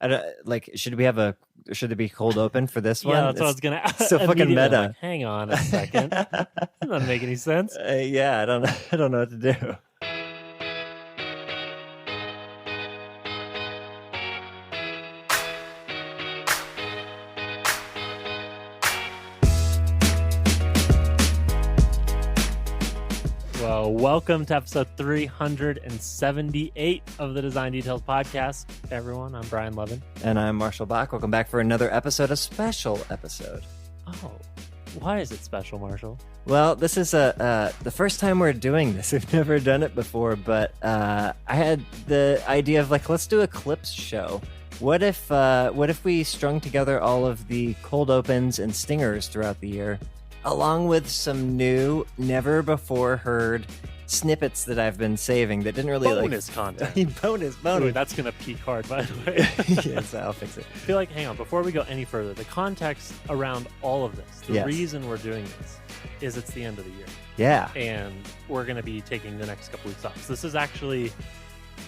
I don't, like, should there be cold open for this one? Yeah, that's what I was gonna So fucking immediately. I'm meta. like, hang on a second. That doesn't make any sense. Yeah, I don't know what to do. Well, welcome to episode 378 of the Design Details Podcast. Hey, everyone, I'm Brian Levin. And I'm Marshall Bach. Welcome back for another episode, a special episode. Oh, why is it special, Marshall? Well, this is the first time we're doing this. We've never done it before, but I had the idea of let's do a clips show. What if we strung together all of the cold opens and stingers throughout the year, along with some new, never before heard snippets that I've been saving that didn't really bonus content. bonus. Ooh, that's gonna peak hard, by the way. Yes, I'll fix it. I feel like, hang on, before we go any further, the context around all of this, the reason we're doing this is it's the end of the year. Yeah. And we're going to be taking the next couple weeks off. So this is actually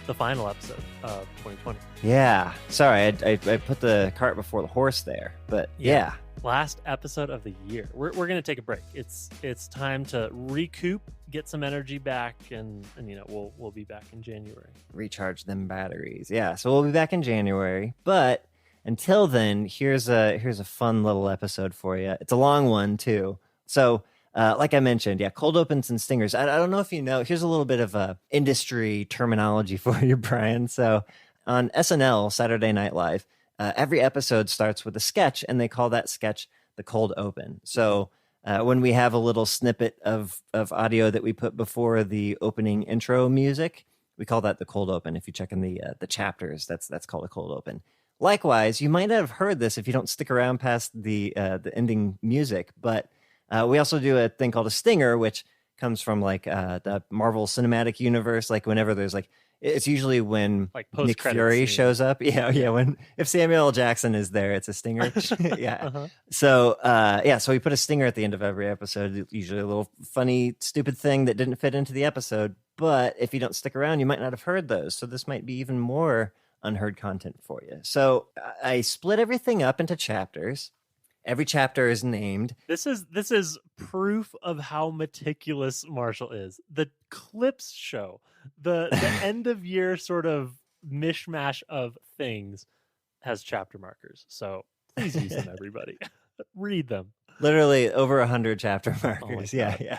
the final episode of 2020. Yeah. Sorry, I put the cart before the horse there, but yeah. Last episode of the year. We're going to take a break. It's time to recoup, get some energy back, and we'll be back in January. Recharge them batteries. Yeah. So we'll be back in January, but until then, here's a fun little episode for you. It's a long one too. So, like I mentioned, cold opens and stingers. I don't know if you know. Here's a little bit of industry terminology for you, Brian. So, on SNL, Saturday Night Live, every episode starts with a sketch, and they call that sketch the cold open. So, when we have a little snippet of audio that we put before the opening intro music, we call that the cold open. If you check in the chapters, that's called a cold open. Likewise, you might not have heard this if you don't stick around past the ending music, but we also do a thing called a stinger, which comes from the Marvel Cinematic Universe. Like whenever there's it's usually when Nick Fury shows up. Yeah. If Samuel L. Jackson is there, it's a stinger. Yeah. Uh-huh. So so we put a stinger at the end of every episode. Usually a little funny, stupid thing that didn't fit into the episode. But if you don't stick around, you might not have heard those. So this might be even more unheard content for you. So I split everything up into chapters. Every chapter is named. This is proof of how meticulous Marshall is. The clips show, the end of year sort of mishmash of things has chapter markers. So please use them, everybody. Read them. Literally over 100 chapter markers. Yeah.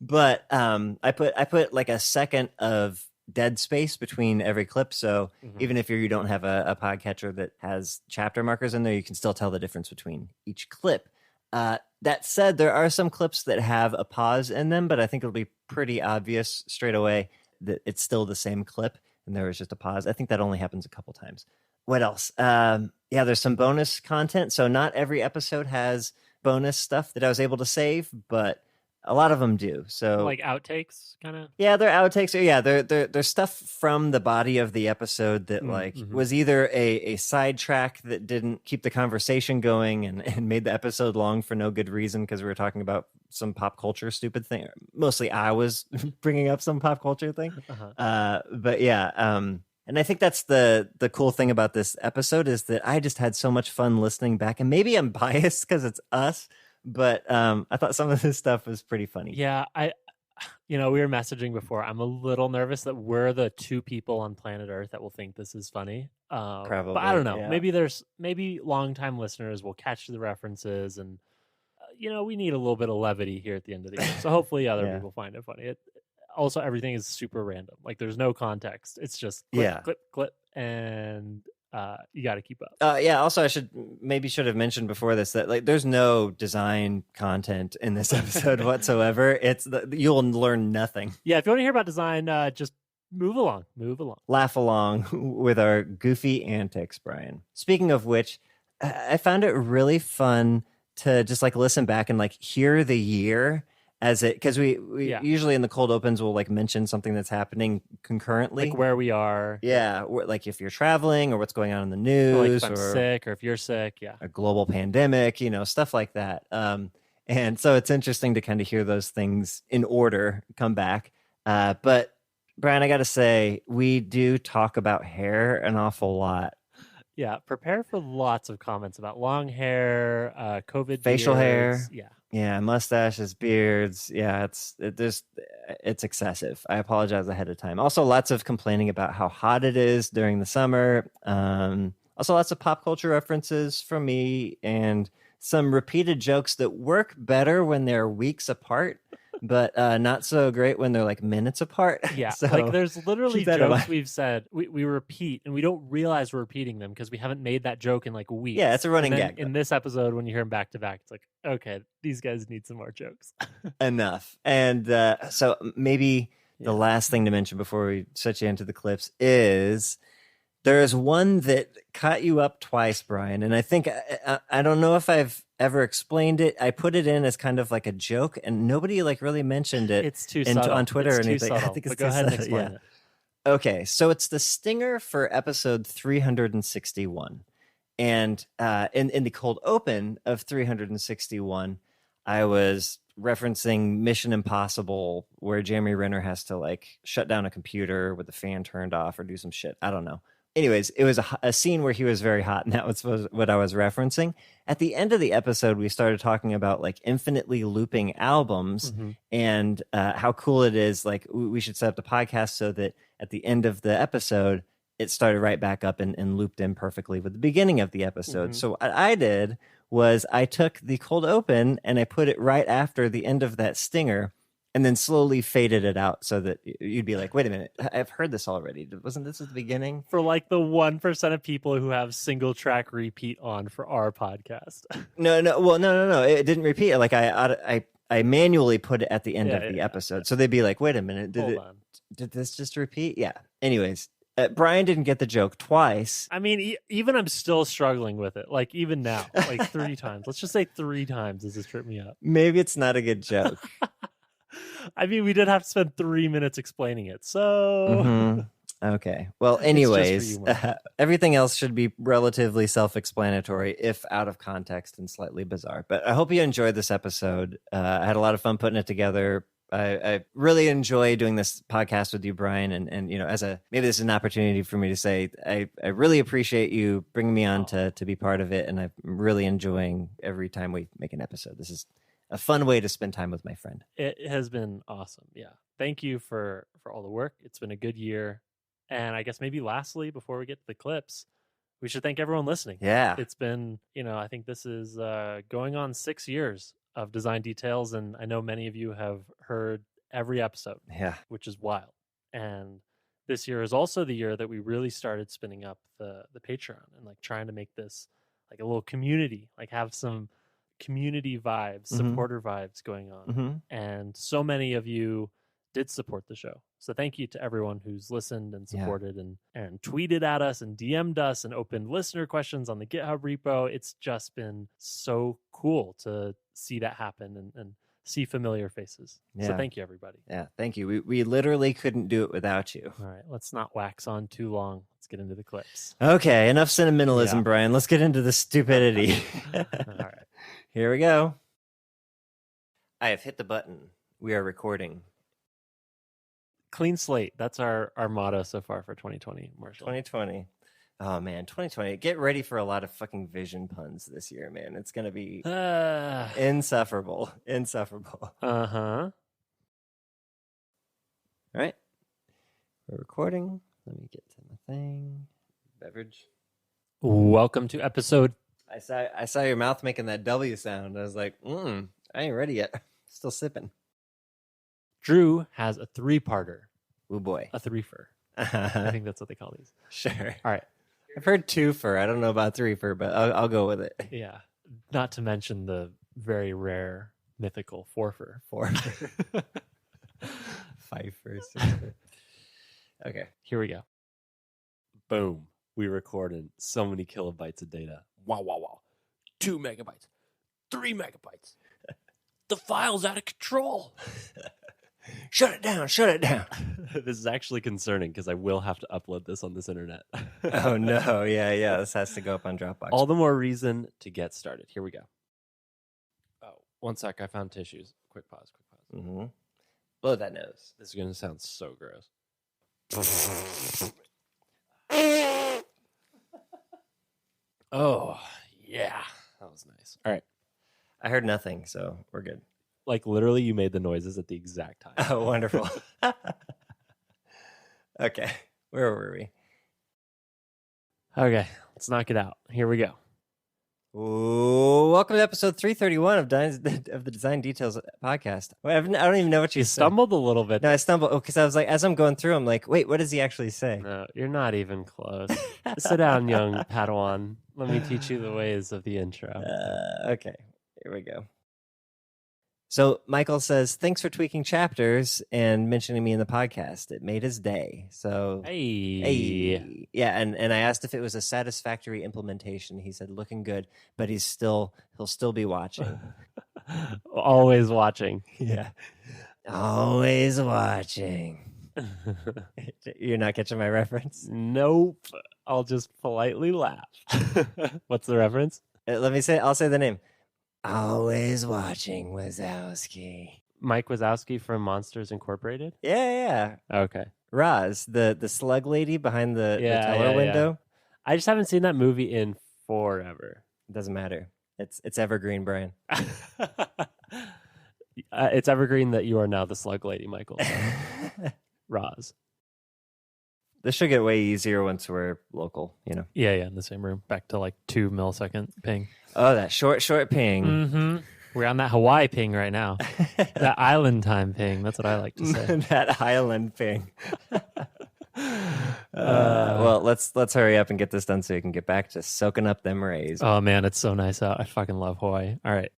But I put like a second of dead space between every clip, so even if you don't have a podcatcher that has chapter markers in there, you can still tell the difference between each clip. That said, there are some clips that have a pause in them, but I think it'll be pretty obvious straight away that it's still the same clip and there was just a pause. I think that only happens a couple times. What else? There's some bonus content, so not every episode has bonus stuff that I was able to save, but a lot of them do. So like outtakes, kind of. Yeah, they're outtakes. Yeah, they're stuff from the body of the episode that was either a sidetrack that didn't keep the conversation going and made the episode long for no good reason because we were talking about some pop culture stupid thing. Mostly I was bringing up some pop culture thing. But yeah, and I think that's the cool thing about this episode is that I just had so much fun listening back, and maybe I'm biased because it's us. But I thought some of this stuff was pretty funny. Yeah, we were messaging before. I'm a little nervous that we're the two people on planet Earth that will think this is funny. Probably, but I don't know. Yeah. Maybe longtime listeners will catch the references, and we need a little bit of levity here at the end of the year. So hopefully other people find it funny. Also, everything is super random. Like there's no context. It's just clip, and you got to keep up. Also, I should have mentioned before this that there's no design content in this episode whatsoever. You'll learn nothing. Yeah, if you want to hear about design, just move along. Laugh along with our goofy antics, Brian. Speaking of which, I found it really fun to just listen back and hear the year as it, because we usually in the cold opens we'll mention something that's happening concurrently, where we are, if you're traveling or what's going on in the news, or if I'm sick or if you're sick, a global pandemic, stuff like that. And so it's interesting to kind of hear those things in order come back. But Brian, I gotta say, we do talk about hair an awful lot. Yeah, prepare for lots of comments about long hair, COVID Facial beards. hair. Yeah, mustaches, beards. Yeah, it's excessive. I apologize ahead of time. Also, lots of complaining about how hot it is during the summer. Also, lots of pop culture references from me and some repeated jokes that work better when they're weeks apart, but not so great when they're like minutes apart. Yeah, So like there's literally keep that in jokes mind. we've said we repeat and we don't realize we're repeating them because we haven't made that joke in like weeks. Yeah, it's a running and then gag. in this episode, when you hear them back to back, it's like, okay, these guys need some more jokes. Enough. And so maybe the last thing to mention before we switch you into the clips is there is one that caught you up twice, Brian. And I think, I don't know if I've ever explained it. I put it in as kind of like a joke and nobody like really mentioned it. It's too subtle. On Twitter it's or anything. Too subtle, I think it's but go ahead and explain it. Okay, so it's the stinger for episode 361. And in the cold open of 361, I was referencing Mission Impossible, where Jeremy Renner has to like shut down a computer with the fan turned off or do some shit. I don't know. Anyways, it was a scene where he was very hot, and that was what I was referencing. At the end of the episode, we started talking about like infinitely looping albums and how cool it is. Like we should set up the podcast so that at the end of the episode, it started right back up and looped in perfectly with the beginning of the episode. So what I did was I took the cold open and I put it right after the end of that stinger and then slowly faded it out so that you'd be like, wait a minute, I've heard this already. Wasn't this at the beginning? For like the 1% of people who have single track repeat on for our podcast. No. Well, no. It didn't repeat. Like I manually put it at the end of the episode. So they'd be like, wait a minute, did this just repeat? Yeah. Anyways, Brian didn't get the joke twice. I mean, even I'm still struggling with it. Like even now, like 3 times. Let's just say 3 times does this trip me up. Maybe it's not a good joke. I mean, we did have to spend 3 minutes explaining it. So Okay. Well, anyways, everything else should be relatively self-explanatory, if out of context and slightly bizarre. But I hope you enjoyed this episode. I had a lot of fun putting it together. I really enjoy doing this podcast with you, Brian. And you know, maybe this is an opportunity for me to say I really appreciate you bringing me on to be part of it. And I'm really enjoying every time we make an episode. This is a fun way to spend time with my friend. It has been awesome. Yeah. Thank you for all the work. It's been a good year. And I guess maybe lastly, before we get to the clips, we should thank everyone listening. Yeah. It's been, I think this is going on 6 years of Design Details. And I know many of you have heard every episode, which is wild. And this year is also the year that we really started spinning up the Patreon and like trying to make this like a little community, like have some community vibes, supporter vibes going on. And so many of you did support the show. So thank you to everyone who's listened and supported and tweeted at us and DM'd us and opened listener questions on the GitHub repo. It's just been so cool to see that happen and see familiar faces. So thank you, everybody. Yeah, thank you. We literally couldn't do it without you. All right, let's not wax on too long. Let's get into the clips. Okay, enough sentimentalism, Brian. Let's get into the stupidity. All right. Here we go. I have hit the button. We are recording. Clean slate. That's our motto so far for 2020, Marshall. 2020. Oh, man. 2020. Get ready for a lot of fucking vision puns this year, man. It's going to be insufferable. Insufferable. Uh-huh. All right. We're recording. Let me get to my thing. Beverage. Welcome to episode... I saw your mouth making that W sound. I was like, I ain't ready yet. Still sipping. Drew has a 3-parter. Oh boy. A 3-fer. I think that's what they call these. Sure. All right. I've heard 2-fer. I don't know about 3-fer, but I'll go with it. Yeah. Not to mention the very rare mythical 4-fer. 4-fer. 5-fer. 6-fer. Okay. Here we go. Boom. We recorded so many kilobytes of data. Wow. 2 megabytes. 3 megabytes. The file's out of control. Shut it down. This is actually concerning because I will have to upload this on this internet. Oh, no. Yeah. This has to go up on Dropbox. All the more reason to get started. Here we go. Oh, 1 sec. I found tissues. Quick pause. Mm-hmm. Blow that nose. This is going to sound so gross. Oh, yeah. That was nice. All right. I heard nothing, so we're good. Like literally you made the noises at the exact time. Oh, wonderful. Okay, where were we? Okay, let's knock it out. Here we go. Ooh, welcome to episode 331 of the Design Details podcast. I don't even know what You said. stumbled a little bit. No, I stumbled because I was like, as I'm going through, I'm like, wait, what does he actually say? No, you're not even close. Sit down, young Padawan. Let me teach you the ways of the intro. Okay, here we go. So Michael says, thanks for tweaking chapters and mentioning me in the podcast. It made his day. So Hey. yeah, and I asked if it was a satisfactory implementation. He said, looking good, but he'll still be watching. Always watching. Yeah. Always watching. You're not catching my reference? Nope. I'll just politely laugh. What's the reference? I'll say the name. Always watching Wazowski. Mike Wazowski from Monsters Incorporated? Yeah. Okay. Roz, the slug lady behind the teller yeah. window. I just haven't seen that movie in forever. Doesn't matter. It's evergreen, Brian. It's evergreen that you are now the slug lady, Michael. Roz. This should get way easier once we're local, you know. Yeah, in the same room. Back to like 2 millisecond ping. Oh, that short ping. Mm-hmm. We're on that Hawaii ping right now. That island time ping. That's what I like to say. That island ping. Well, let's hurry up and get this done so you can get back to soaking up them rays. Oh man, it's so nice out. I fucking love Hawaii. All right.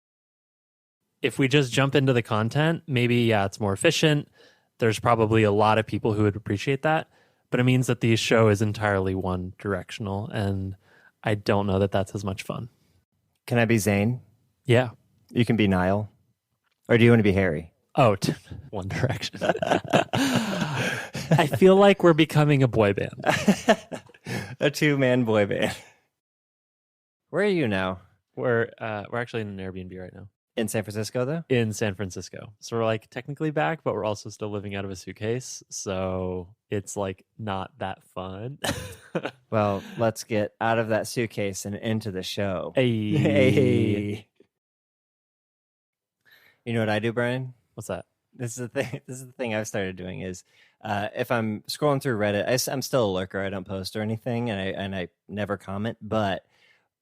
If we just jump into the content, maybe it's more efficient. There's probably a lot of people who would appreciate that, but it means that the show is entirely one directional, and I don't know that that's as much fun. Can I be Zane? Yeah. You can be Niall. Or do you want to be Harry? Oh, One Direction. I feel like we're becoming a boy band. A 2-man boy band. Where are you now? We're actually in an Airbnb right now. In San Francisco, though? In San Francisco. So we're like technically back, but we're also still living out of a suitcase. So it's like not that fun. Well, let's get out of that suitcase and into the show. Hey. You know what I do, Brian? What's that? This is the thing I've started doing is if I'm scrolling through Reddit, I'm still a lurker. I don't post or anything, and I never comment. But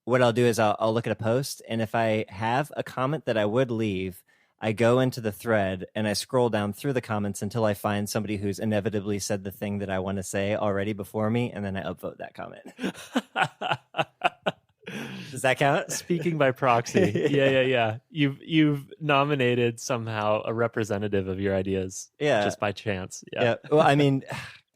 what I'll do is I'll look at a post, and if I have a comment that I would leave, I go into the thread and I scroll down through the comments until I find somebody who's inevitably said the thing that I want to say already before me, and then I upvote that comment. Does that count? Speaking by proxy. Yeah. You've nominated somehow a representative of your ideas. Yeah. Just by chance. Yeah. Well, I mean,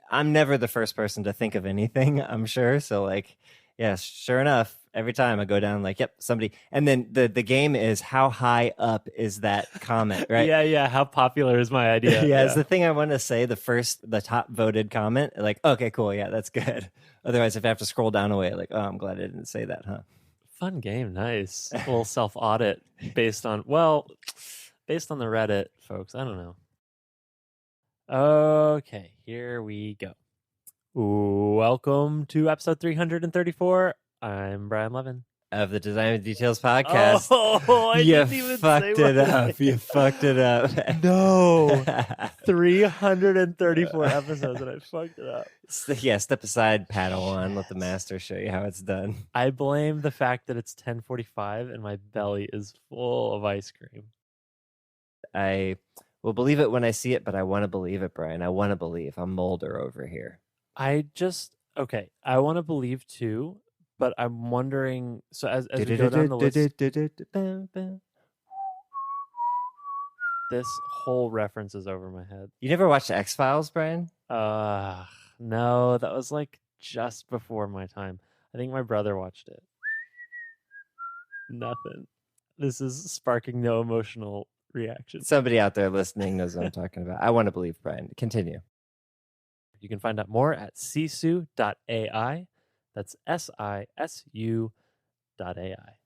I'm never the first person to think of anything, I'm sure. So like, yeah, sure enough, every time I go down, like, yep, somebody. And then the game is how high up is that comment, right? Yeah. How popular is my idea? Yeah, it's the thing I want to say, the top voted comment. Like, okay, cool. Yeah, that's good. Otherwise, if I have to scroll down away, like, oh, I'm glad I didn't say that, huh? Fun game. Nice. A little self-audit based on the Reddit, folks. I don't know. Okay, here we go. Welcome to episode 334. I'm Brian Levin. Of the Design Details podcast. Oh, I you didn't even fucked say it up. You fucked it up. No. 334 episodes and I fucked it up. Yeah, step aside, Padawan. Let the master show you how it's done. I blame the fact that it's 10:45 and my belly is full of ice cream. I will believe it when I see it, but I want to believe it, Brian. I want to believe. I'm Mulder over here. I want to believe too, but I'm wondering, so as we go down the list, this whole reference is over my head. You never watched X-Files, Brian? No, that was like just before my time. I think my brother watched it. Nothing. This is sparking no emotional reaction. Somebody out there listening knows what I'm talking about. I want to believe, Brian. Continue. You can find out more at sisu.ai. That's sisu.ai.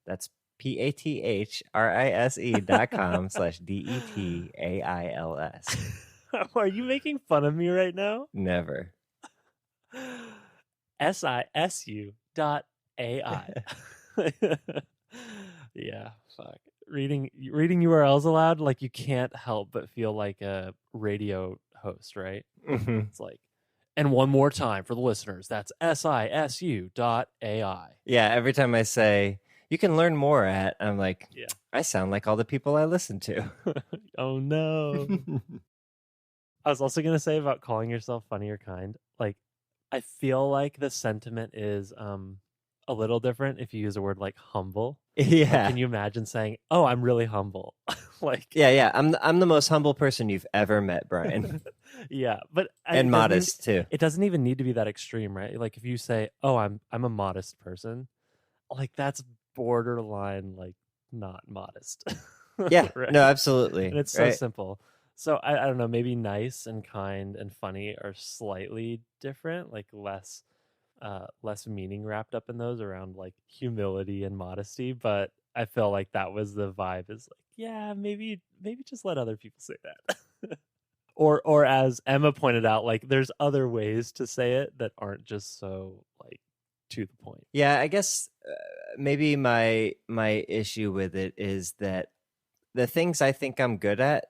That's patrise.com/DETAILS. Are you making fun of me right now? Never. sisu.ai. Yeah, fuck. Reading URLs aloud, like you can't help but feel like a radio host, right? Mhm. It's like, and one more time for the listeners, that's sisu.ai. Yeah, every time I say you can learn more at, I'm like, Yeah. I sound like all the people I listen to. Oh no. I was also gonna say about calling yourself funny or kind. Like, I feel like the sentiment is a little different if you use a word like humble. Like, Yeah. can you imagine saying, "Oh, I'm really humble"? Like, Yeah. I'm the most humble person you've ever met, Brian. yeah, but And modest too. It doesn't even need to be that extreme, right? Like if you say, "Oh, I'm a modest person," like that's borderline like not modest. Yeah. Right? No, absolutely. And it's so right? simple. So I don't know, maybe nice and kind and funny are slightly different, like less meaning wrapped up in those around like humility and modesty, but I feel like that was the vibe is like, yeah, maybe just let other people say that. Or as Emma pointed out, like there's other ways to say it that aren't just so like to the point. Yeah, I guess maybe my issue with it is that the things I think I'm good at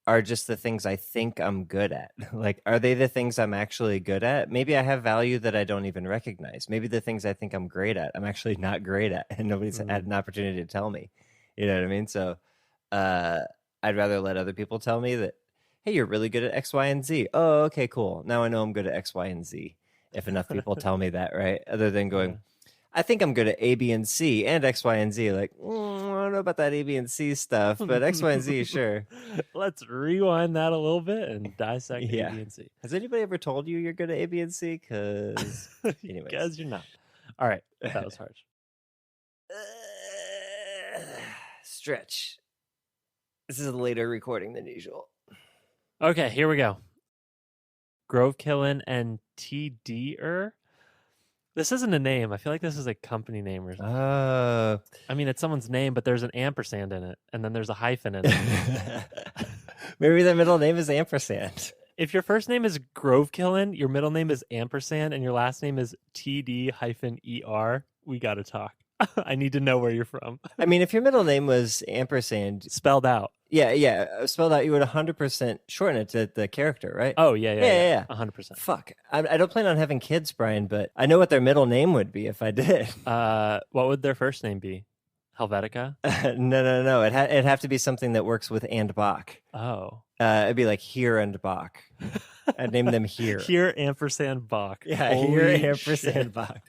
are just the things I think I'm good at. Like, are they the things I'm actually good at? Maybe I have value that I don't even recognize. Maybe the things I think I'm great at, I'm actually not great at, and nobody's had an opportunity to tell me. You know what I mean? So I'd rather let other people tell me that, hey, you're really good at X, Y, and Z. Oh, okay, cool. Now I know I'm good at X, Y, and Z. If enough people tell me that, right? Other than going, I think I'm good at A, B, and C and X, Y, and Z. Like, I don't know about that A, B, and C stuff, but X, Y, and Z, sure. Let's rewind that a little bit and dissect Yeah. A, B, and C. Has anybody ever told you you're good at A, B, and C? Because, anyways. Because you're not. All right, that was harsh. Stretch. This is a later recording than usual. Okay, here we go. Grove Killin and TD-er. This isn't a name. I feel like this is a company name or something. I mean, it's someone's name, but there's an ampersand in it, and then there's a hyphen in it. Maybe their middle name is ampersand. If your first name is Grove Killin, your middle name is ampersand, and your last name is TD-ER, we got to talk. I need to know where you're from. I mean, if your middle name was ampersand, spelled out. Yeah, spelled out, you would 100% shorten it to the character, right? Oh, yeah. 100%. Fuck. I don't plan on having kids, Brian, but I know what their middle name would be if I did. What would their first name be? Helvetica? No. It'd have to be something that works with and Bach. Oh. It'd be like Here and Bach. I'd name them Here. Here ampersand Bach. Yeah, Here ampersand Bach.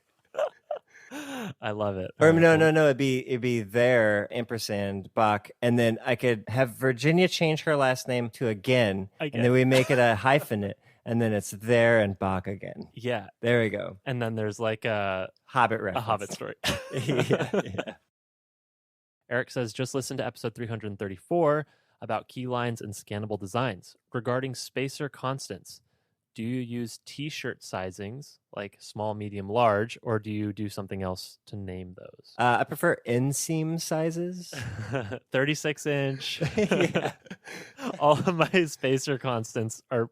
I love it. Or no, it'd be there ampersand Bach, and then I could have Virginia change her last name to again, and then we make it a hyphenate, and then it's there and Bach again. Yeah, there we go. And then there's like a Hobbit reference, a Hobbit story. yeah. Eric says, just listen to episode 334 about keylines and scannable designs regarding spacer constants. Do you use t-shirt sizings like small, medium, large, or do you do something else to name those? I prefer inseam sizes. 36-inch. Yeah. All of my spacer constants are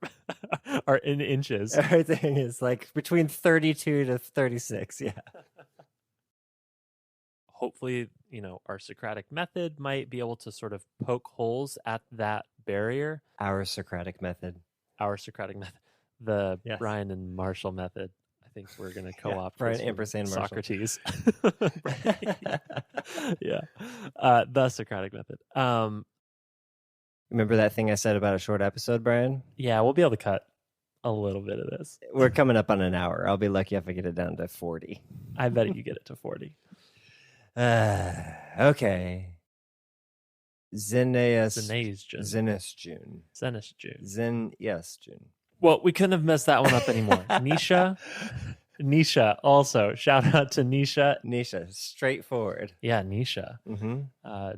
in inches. Everything is like between 32 to 36. Yeah. Hopefully, our Socratic method might be able to sort of poke holes at that barrier. Our Socratic method. The Brian and Marshall method. I think we're going to co-opt Brian ampersand Marshall. Socrates. Yeah. The Socratic method. Remember that thing I said about a short episode, Brian? Yeah, we'll be able to cut a little bit of this. We're coming up on an hour. I'll be lucky if I get it down to 40. I bet you get it to 40. Okay. Zenestjune. June. Well, we couldn't have messed that one up anymore. Nisha also. Shout out to Nisha. Nisha, straightforward. Yeah, Nisha. Mm-hmm.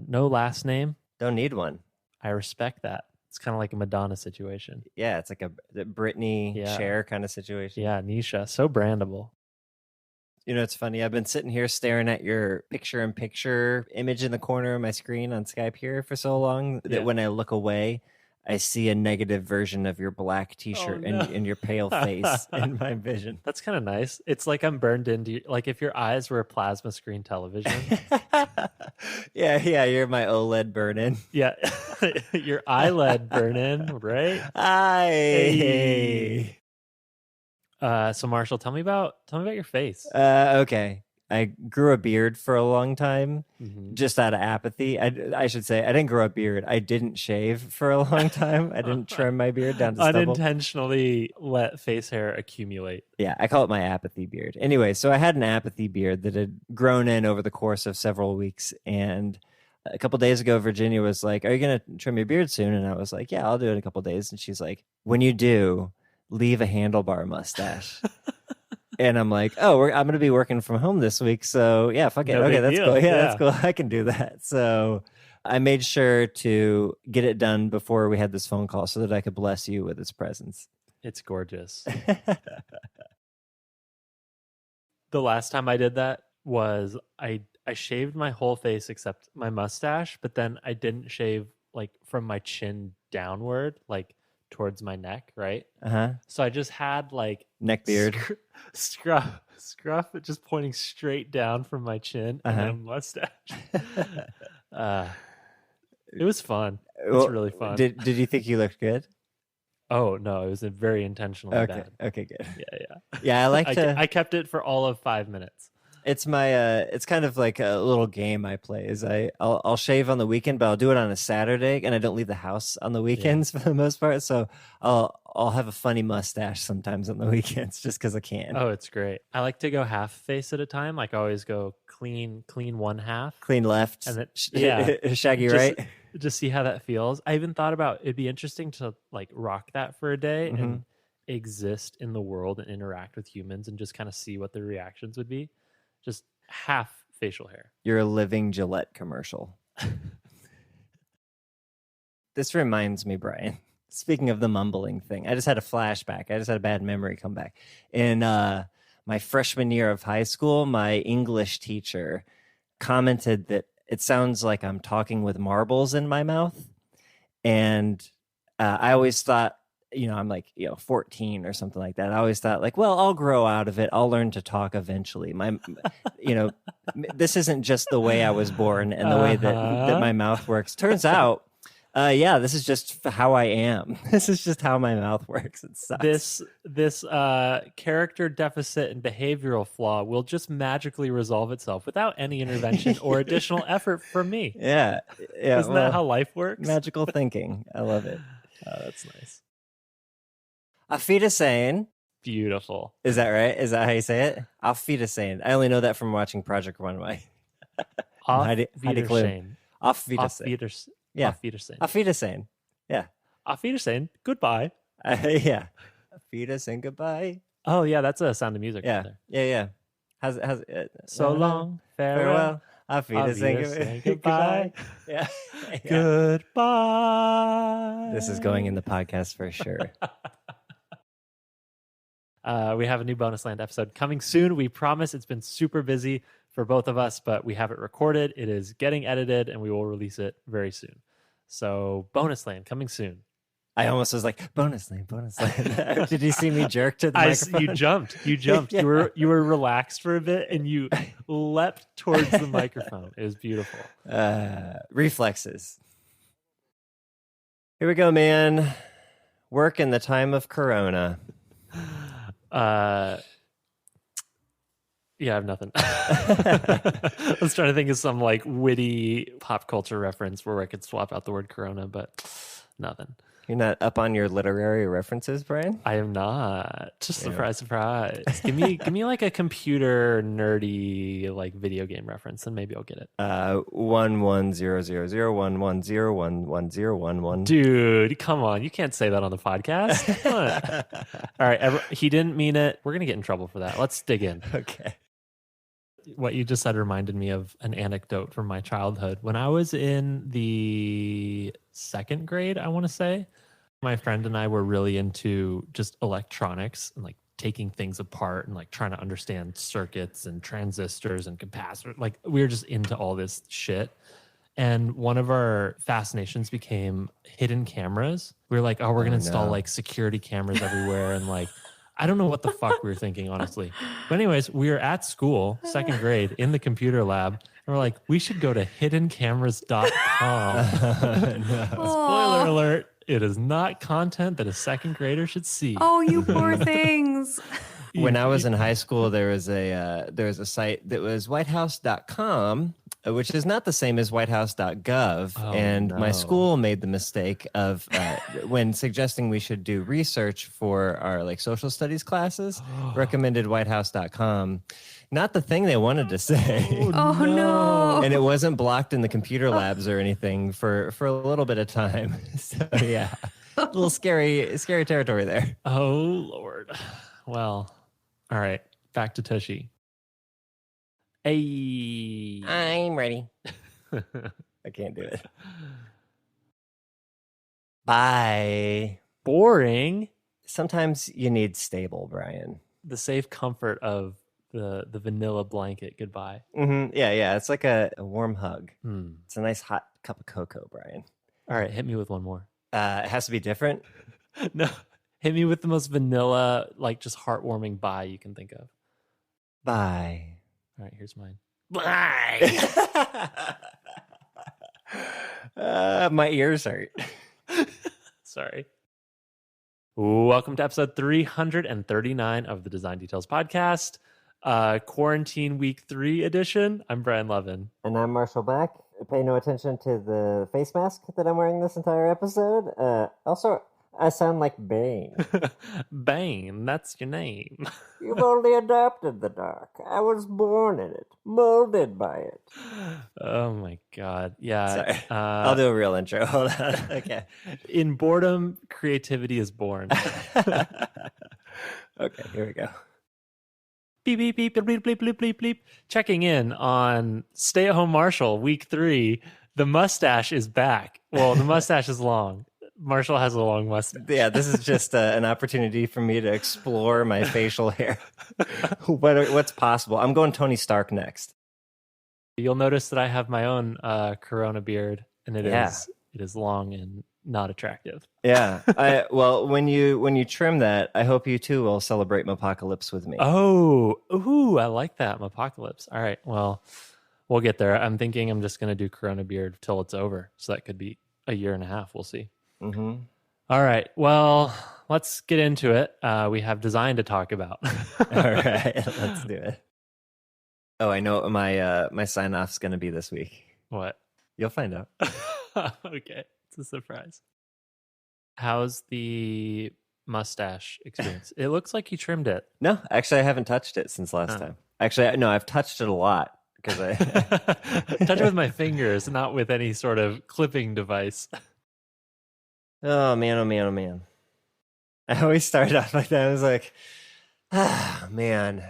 No last name. Don't need one. I respect that. It's kind of like a Madonna situation. Yeah, it's like a Britney Cher kind of situation. Yeah, Nisha. So brandable. It's funny. I've been sitting here staring at your picture-in-picture image in the corner of my screen on Skype here for so long that when I look away, I see a negative version of your black T-shirt Oh, no. and your pale face in my vision. That's kind of nice. It's like I'm burned into, like if your eyes were a plasma screen television. Yeah, you're my OLED burn-in. Yeah, your eyelid burn in, right? Hey. So Marshall, tell me about your face. Okay. I grew a beard for a long time, Mhm. just out of apathy. I should say I didn't grow a beard. I didn't shave for a long time. I didn't trim my beard down to stubble. Unintentionally let face hair accumulate. Yeah, I call it my apathy beard. Anyway, so I had an apathy beard that had grown in over the course of several weeks. And a couple days ago, Virginia was like, "Are you going to trim your beard soon?" And I was like, "Yeah, I'll do it in a couple days." And she's like, "When you do, leave a handlebar mustache." And I'm like, "Oh, I'm going to be working from home this week. So yeah, fuck it. No Okay, big that's deal. cool. Yeah, Yeah. that's cool. I can do that." So I made sure to get it done before we had this phone call so that I could bless you with its presence. It's gorgeous. The last time I did that was I shaved my whole face except my mustache, but then I didn't shave like from my chin downward, like towards my neck, right? Uh-huh. So I just had like Neck beard. scruff just pointing straight down from my chin and then a mustache. It was fun. It's really fun. Did you think you looked good? Oh no, it was a very intentionally Okay. bad. Okay, good. Yeah. Yeah, I like to. I kept it for all of 5 minutes. It's my. It's kind of like a little game I play. Is I'll shave on the weekend, but I'll do it on a Saturday, and I don't leave the house on the weekends for the most part. So I'll have a funny mustache sometimes on the weekends just because I can. Oh, it's great. I like to go half face at a time. Like I always go clean one half, Clean left, and then shaggy just, right. Just see how that feels. I even thought about it'd be interesting to like rock that for a day and exist in the world and interact with humans and just kind of see what the reactions would be. Just half facial hair. You're a living Gillette commercial. This reminds me, Brian. Speaking of the mumbling thing, I just had a flashback. I just had a bad memory come back. In my freshman year of high school, my English teacher commented that it sounds like I'm talking with marbles in my mouth. And I always thought, I'm like, 14 or something like that. I always thought like, well, I'll grow out of it. I'll learn to talk eventually. This isn't just the way I was born and the way that my mouth works. Turns out, this is just how I am. This is just how my mouth works. It sucks. This character deficit and behavioral flaw will just magically resolve itself without any intervention or additional effort from me. Yeah. Isn't that how life works? Magical thinking. I love it. Oh, that's nice. Auf Wiedersehen. Beautiful. Is that right? Is that how you say it? Auf Wiedersehen. I only know that from watching Project Runway. Auf Heidi Klum. Wiedersehen. Auf Auf Wiedersehen. Wiedersehen. Yeah. Auf Wiedersehen. Auf Wiedersehen. Yeah. Auf Wiedersehen. Goodbye. Yeah. Auf Wiedersehen. Goodbye. Oh yeah, that's a Sound of Music. Yeah. Right there. Yeah. How's So long, farewell. Auf Auf Wiedersehen. Wiedersehen. Goodbye. Yeah. Goodbye. This is going in the podcast for sure. We have a new Bonus Land episode coming soon. We promise. It's been super busy for both of us, but we have it recorded. It is getting edited, and we will release it very soon. So Bonus Land coming soon. I almost was like, bonus land. Did you see me jerk to the microphone? You jumped. Yeah. You were relaxed for a bit, and you leapt towards the microphone. It was beautiful. Reflexes. Here we go, man. Work in the time of Corona. Yeah, I have nothing. I was trying to think of some like witty pop culture reference where I could swap out the word Corona, but nothing. You're not up on your literary references, Brian? I am not. Just surprise. Give me like a computer nerdy like video game reference, and maybe I'll get it. 11001101101101. Dude, come on! You can't say that on the podcast. Come on. All right, he didn't mean it. We're gonna get in trouble for that. Let's dig in. Okay. What you just said reminded me of an anecdote from my childhood. When I was in the 2nd grade, I want to say, my friend and I were really into just electronics and like taking things apart and like trying to understand circuits and transistors and capacitors. Like we were just into all this shit. And one of our fascinations became hidden cameras. We were like, oh, we're going to install like security cameras everywhere. And like, I don't know what the fuck we were thinking, honestly. But anyways, we were at school, 2nd grade, in the computer lab. And we're like, we should go to hiddencameras.com. Spoiler alert. It is not content that a 2nd grader should see. Oh, you poor things. When I was in high school, there was a site that was whitehouse.com, which is not the same as whitehouse.gov. My school made the mistake of when suggesting we should do research for our like social studies classes, recommended whitehouse.com. Not the thing they wanted to say. Oh no. And it wasn't blocked in the computer labs or anything for a little bit of time. So yeah, a little scary territory there. Oh Lord. Well, all right. Back to Tushy. Hey. I'm ready. I can't do it. Bye. Boring. Sometimes you need stable, Brian. The safe comfort of the vanilla blanket. Goodbye. Mm-hmm. Yeah. It's like a warm hug. Hmm. It's a nice hot cup of cocoa, Brian. All right. Hit me with one more. It has to be different. No. Hit me with the most vanilla, like just heartwarming bye you can think of. Bye. All right. Here's mine. Bye. My ears hurt. Sorry. Welcome to episode 339 of the Design Details Podcast, Quarantine Week 3 edition. I'm Brian Levin. And I'm Marshall Mack. Pay no attention to the face mask that I'm wearing this entire episode. Also, I sound like Bane. Bane, that's your name. You've only adopted the dark. I was born in it, molded by it. Oh my God. Yeah. Sorry. I'll do a real intro. Hold on. Okay. In boredom, creativity is born. Okay, here we go. Beep, beep, beep, beep, beep, beep, beep, beep. Checking in on Stay at Home Marshall, week 3. The mustache is back. Well, the mustache is long. Marshall has a long mustache. Yeah, this is just an opportunity for me to explore my facial hair. What's possible? I'm going Tony Stark next. You'll notice that I have my own Corona beard, and it Yeah. is long and not attractive. Yeah. Well, when you trim that, I hope you too will celebrate Apocalypse with me. Oh, ooh, I like that. Apocalypse. All right, well, we'll get there. I'm thinking I'm just going to do Corona beard till it's over, so that could be a year and a half. We'll see. Mm-hmm. All right. Well, let's get into it. We have design to talk about. All right, let's do it. Oh, I know what my sign off's going to be this week. What? You'll find out. Okay, it's a surprise. How's the mustache experience? It looks like you trimmed it. No, actually, I haven't touched it since last time. Actually, no, I've touched it a lot because I touch it with my fingers, not with any sort of clipping device. Oh man. I always start off like that. I was like, man.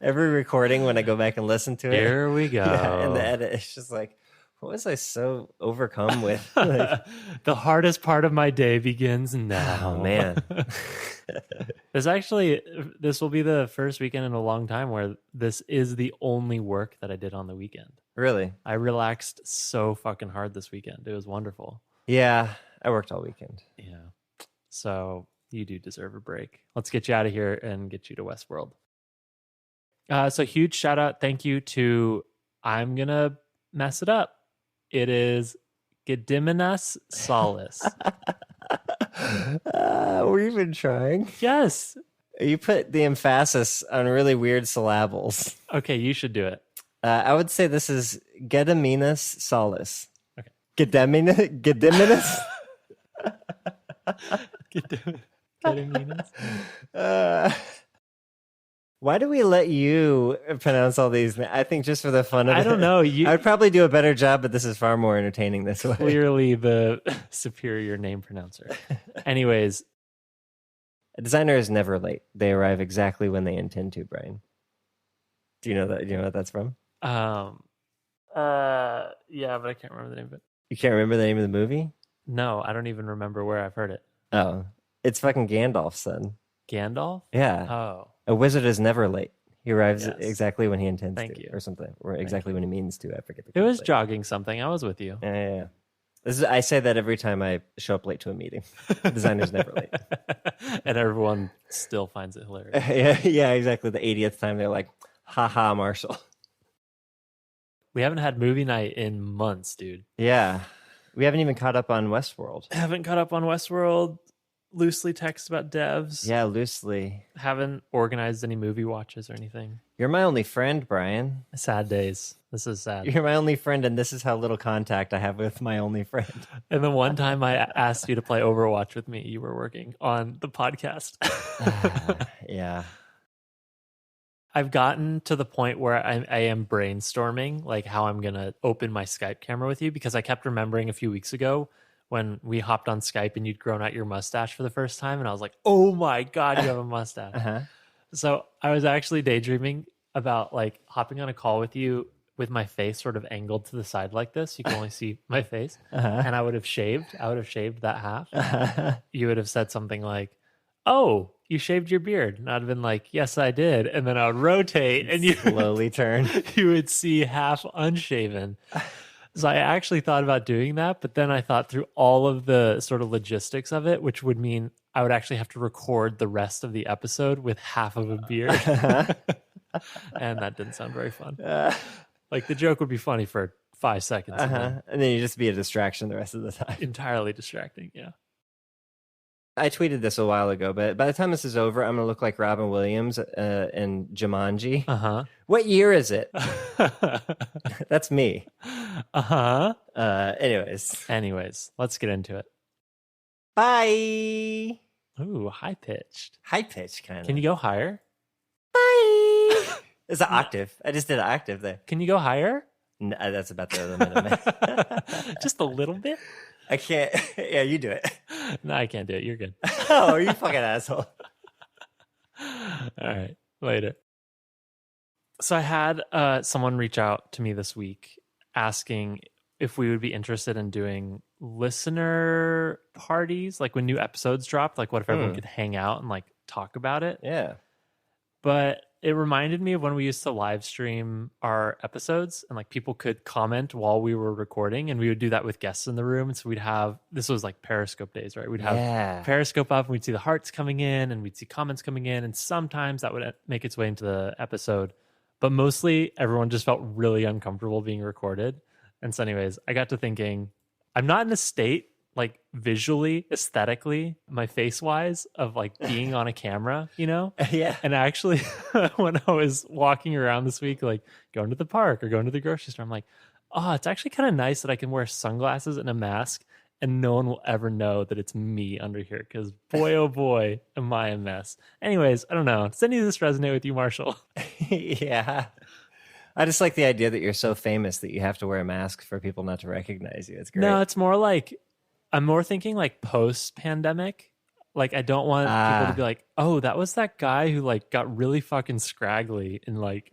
Every recording when I go back and listen to it. Here we go. Yeah, and the edit, it's just like, what was I so overcome with? Like, the hardest part of my day begins now. oh man. This will be the first weekend in a long time where this is the only work that I did on the weekend. Really? I relaxed so fucking hard this weekend. It was wonderful. Yeah, I worked all weekend. Yeah. So you do deserve a break. Let's get you out of here and get you to Westworld. So huge shout out. Thank you to, I'm going to mess it up. It is Gediminas Solis. Were you even trying? Yes. You put the emphasis on really weird syllables. Okay, you should do it. I would say this is Gediminas Solis. Okay. Gediminas? Gediminas? Why do we let you pronounce all these? I think just for the fun of it. I don't know. I'd probably do a better job, but this is far more entertaining this way. Clearly the superior name pronouncer. Anyways. A designer is never late. They arrive exactly when they intend to, Brian. Do you know that? Do you know what that's from? Yeah, but I can't remember the name of it. You can't remember the name of the movie? No, I don't even remember where I've heard it. Oh, it's fucking Gandalf's son. Gandalf? Yeah. Oh. A wizard is never late. He arrives Yes. exactly when he intends Thank to, you. or something, or exactly when he means to. I forget the. It was conflict. jogging something. I was with you. Yeah. I say that every time I show up late to a meeting. The designer's never late. And everyone still finds it hilarious. Yeah, exactly. The 80th time they're like, haha, Marshall. We haven't had movie night in months, dude. Yeah. We haven't even caught up on Westworld. Haven't caught up on Westworld. Loosely text about devs. Yeah, loosely. Haven't organized any movie watches or anything. You're my only friend, Brian. Sad days. This is sad. You're my only friend, and this is how little contact I have with my only friend. And the one time I asked you to play Overwatch with me, you were working on the podcast. Yeah. I've gotten to the point where I am brainstorming like how I'm going to open my Skype camera with you, because I kept remembering a few weeks ago when we hopped on Skype and you'd grown out your mustache for the first time. And I was like, oh my God, you have a mustache. Uh-huh. So I was actually daydreaming about like hopping on a call with you with my face sort of angled to the side like this. You can only see my face. Uh-huh. And I would have shaved that half. Uh-huh. You would have said something like, oh, you shaved your beard. And I'd have been like, yes, I did. And then I would rotate and you Slowly turn. you would see half unshaven. So I actually thought about doing that, but then I thought through all of the sort of logistics of it, which would mean I would actually have to record the rest of the episode with half of a beard. And that didn't sound very fun. Like the joke would be funny for 5 seconds. And then And then you just be a distraction the rest of the time. entirely distracting. Yeah. I tweeted this a while ago, but by the time this is over, I'm going to look like Robin Williams in Jumanji. Uh-huh. What year is it? That's me. Uh-huh. Anyways, Let's get into it. bye. Ooh, high pitched. High pitch, kind of. Can you go higher? Bye. It's an octave. I just did an octave there. Can you go higher? No, that's about the limit. Just a little bit? I can't. Yeah, you do it. No, I can't do it. You're good. Oh, you fucking asshole. All right. Later. So I had someone reach out to me this week asking if we would be interested in doing listener parties, like when new episodes dropped, like what if everyone could hang out and like talk about it? Yeah. But it reminded me of when we used to live stream our episodes and like people could comment while we were recording, and we would do that with guests in the room. And so we'd have, this was like Periscope days, right? We'd have Periscope up and we'd see the hearts coming in and we'd see comments coming in. And sometimes that would make its way into the episode. But mostly everyone just felt really uncomfortable being recorded. And so anyways, I got to thinking, I'm not in a state like visually, aesthetically, my face wise of like being on a camera, you know? Yeah. And actually, when I was walking around this week, like going to the park or going to the grocery store, I'm like, oh, it's actually kind of nice that I can wear sunglasses and a mask and no one will ever know that it's me under here. Because boy, oh boy, am I a mess. Anyways, I don't know. Does any of this resonate with you, Marshall? Yeah. I just like the idea that you're so famous that you have to wear a mask for people not to recognize you. It's great. No, it's more like, I'm more thinking like post-pandemic. Like I don't want people to be like, oh, that was that guy who like got really fucking scraggly and like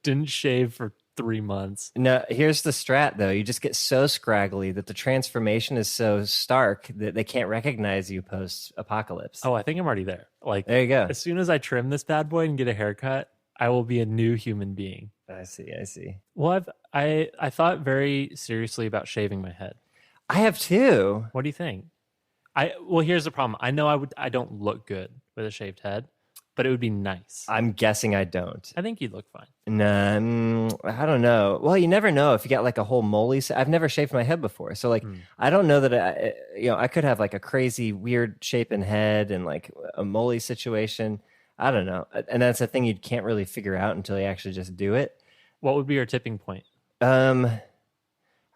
didn't shave for 3 months. No, here's the strat though. You just get so scraggly that the transformation is so stark that they can't recognize you post-apocalypse. Oh, I think I'm already there. Like there you go. as soon as I trim this bad boy and get a haircut, I will be a new human being. I see. Well, I thought very seriously about shaving my head. I have too. What do you think? Well, here's the problem. I know I don't look good with a shaved head, but it would be nice. I'm guessing I don't. I think you'd look fine. No, I don't know. Well, you never know if you got like a whole moly. I've never shaved my head before, so like I don't know that I could have like a crazy weird shapen head and like a moly situation. I don't know, and that's a thing you can't really figure out until you actually just do it. What would be your tipping point?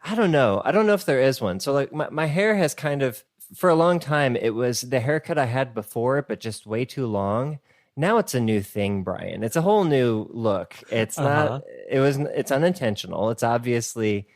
I don't know. I don't know if there is one. So like my hair has kind of, for a long time, it was the haircut I had before, but just way too long. Now it's a new thing, Brian. It's a whole new look. It's not, it's unintentional. It's obviously,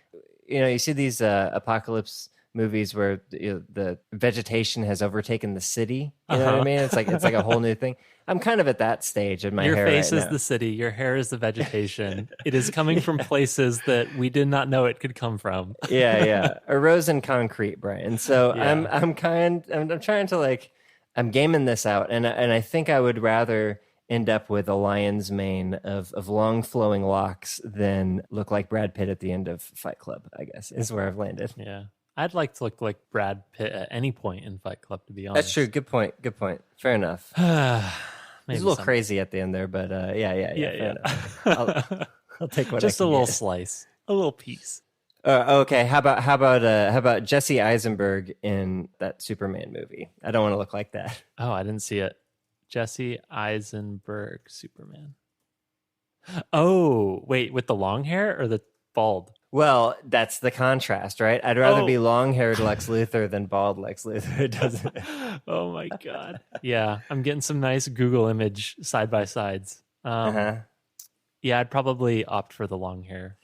you see these apocalypse movies where the vegetation has overtaken the city. You know what I mean? It's like a whole new thing. I'm kind of at that stage in my hair. Your face right is now. the city. Your hair is the vegetation. It is coming from places that we did not know it could come from. Yeah. A rose in concrete, Brian. So Yeah. I'm trying to like, I'm gaming this out, and I think I would rather end up with a lion's mane of long flowing locks than look like Brad Pitt at the end of Fight Club, I guess, is where I've landed. Yeah. I'd like to look like Brad Pitt at any point in Fight Club, to be honest. That's true. Good point. Good point. Fair enough. He's a little crazy at the end there, but yeah. Fair enough. I'll take what just I a can little get. slice, a little piece. Okay, how about Jesse Eisenberg in that Superman movie? I don't want to look like that. Oh, I didn't see it. Jesse Eisenberg Superman. Oh, wait, with the long hair or the bald? Well, that's the contrast, right? I'd rather be long-haired Lex Luthor than bald Lex Luthor. It doesn't. Oh my god. Yeah, I'm getting some nice Google image side by sides. Yeah, I'd probably opt for the long hair.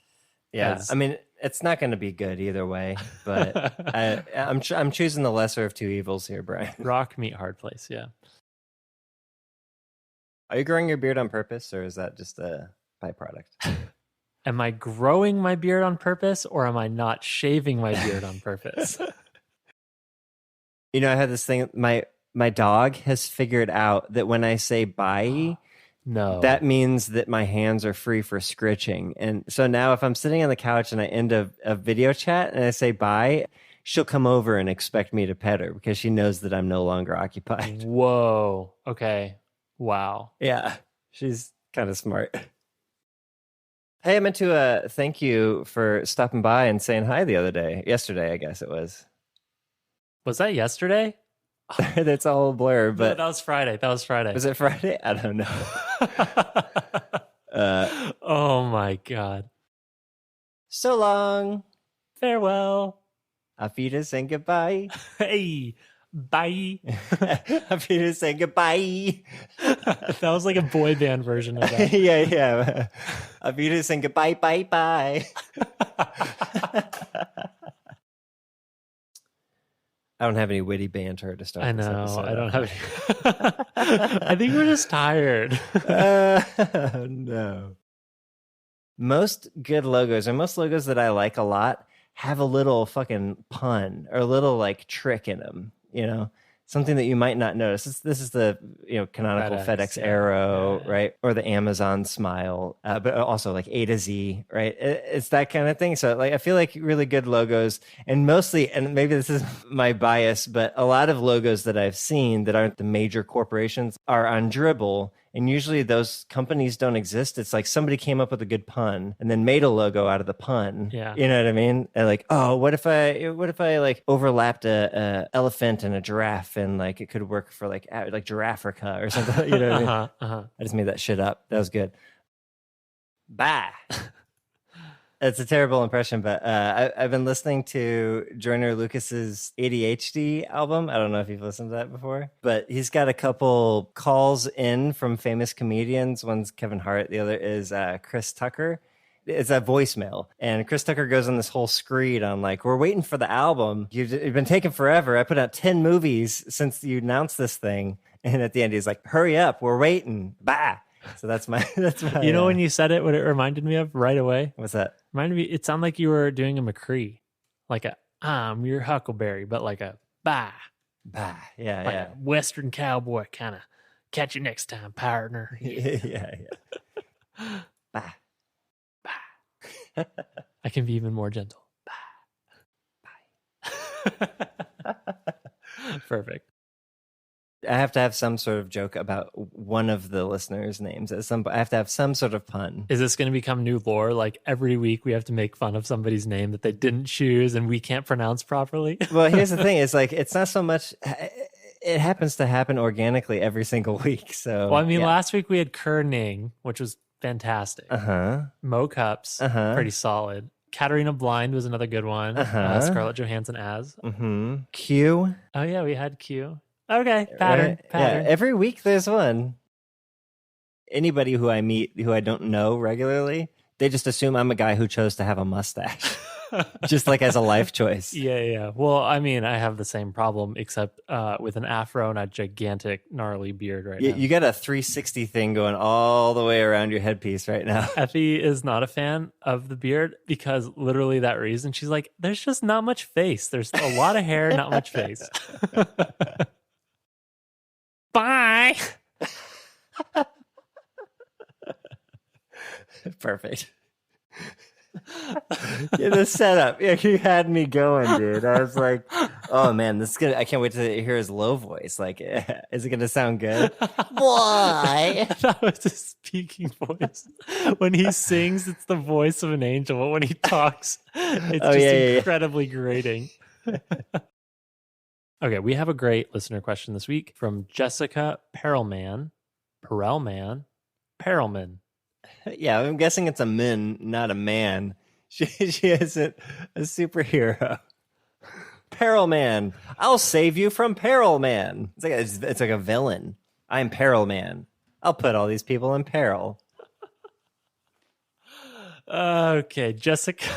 Yeah, I mean, it's not going to be good either way, but I'm choosing the lesser of two evils here, Brian. Rock, meat, hard place. Yeah. Are you growing your beard on purpose, or is that just a byproduct? Am I growing my beard on purpose, or am I not shaving my beard on purpose? You know, I had this thing. My dog has figured out that when I say bye, no, that means that my hands are free for scritching. And so now if I'm sitting on the couch and I end a video chat and I say bye, she'll come over and expect me to pet her because she knows that I'm no longer occupied. Whoa. Okay. Wow. Yeah, she's kind of smart. Hey, I meant to thank you for stopping by and saying hi the other day. Yesterday, I guess it was. Was that yesterday? That's all a blur, but no, that was Friday. Was it Friday? I don't know. Oh my god. So long. Farewell. Auf Wiedersehen, goodbye. Hey, bye. Auf Wiedersehen, goodbye. That was like a boy band version of that. Yeah. Auf Wiedersehen, goodbye, bye. I don't have any witty banter to start. I this know. episode. I don't have any. I think we're just tired. No. Most good logos, or most logos that I like a lot, have a little fucking pun or a little like trick in them. You know, something that you might not notice. This is the canonical FedEx arrow, right? Or the Amazon smile, but also like A to Z, right? It's that kind of thing. So like I feel like really good logos, and mostly, and maybe this is my bias, but a lot of logos that I've seen that aren't the major corporations are on Dribbble. And usually those companies don't exist. It's like somebody came up with a good pun and then made a logo out of the pun. Yeah. You know what I mean? And like, oh, what if I like overlapped a elephant and a giraffe and like it could work for like Giraffrica or something. You know what I mean? I just made that shit up. That was good. Bah. It's a terrible impression, but I've been listening to Joyner Lucas's ADHD album. I don't know if you've listened to that before, but he's got a couple calls in from famous comedians. One's Kevin Hart. The other is Chris Tucker. It's a voicemail. And Chris Tucker goes on this whole screed on like, we're waiting for the album. You've been taking forever. I put out 10 movies since you announced this thing. And at the end, he's like, hurry up. We're waiting. Bah. So that's my. You know, when you said it, what it reminded me of right away? What's that? Reminded me, it sounded like you were doing a McCree. Like your Huckleberry, but like a bah. Bah. Yeah, like yeah. a Western cowboy kind of. Catch you next time, partner. Yeah. Bah. Bah. I can be even more gentle. Bah. Bye. Perfect. I have to have some sort of joke about one of the listeners' names. I have to have some sort of pun. Is this going to become new lore? Like every week we have to make fun of somebody's name that they didn't choose and we can't pronounce properly? Well, here's the thing. It's like, it's not so much... It happens to happen organically every single week. So, well, I mean, last week we had Kerning, which was fantastic. Mo Cups, pretty solid. Katarina Blind was another good one. Scarlett Johansson as. Q. Oh, yeah, we had Q. Okay, pattern. Yeah, every week there's one. Anybody who I meet who I don't know regularly, they just assume I'm a guy who chose to have a mustache. Just like as a life choice. Yeah. Well, I mean, I have the same problem, except with an afro and a gigantic, gnarly beard right now. You got a 360 thing going all the way around your headpiece right now. Effie is not a fan of the beard because literally that reason. She's like, there's just not much face. There's a lot of hair, not much face. Bye. Perfect. Yeah, the setup. Yeah, you had me going, dude. I was like, oh man, this is gonna. I can't wait to hear his low voice. Like, is it gonna sound good? Boy. That was his speaking voice. When he sings, it's the voice of an angel. But when he talks, it's just incredibly grating. Okay, we have a great listener question this week from Jessica Perelman. Perelman? Perelman. Yeah, I'm guessing it's a min, not a man. She isn't a superhero. Peril Man. I'll save you from Peril Man. It's like a villain. I'm Peril Man. I'll put all these people in peril. Okay, Jessica.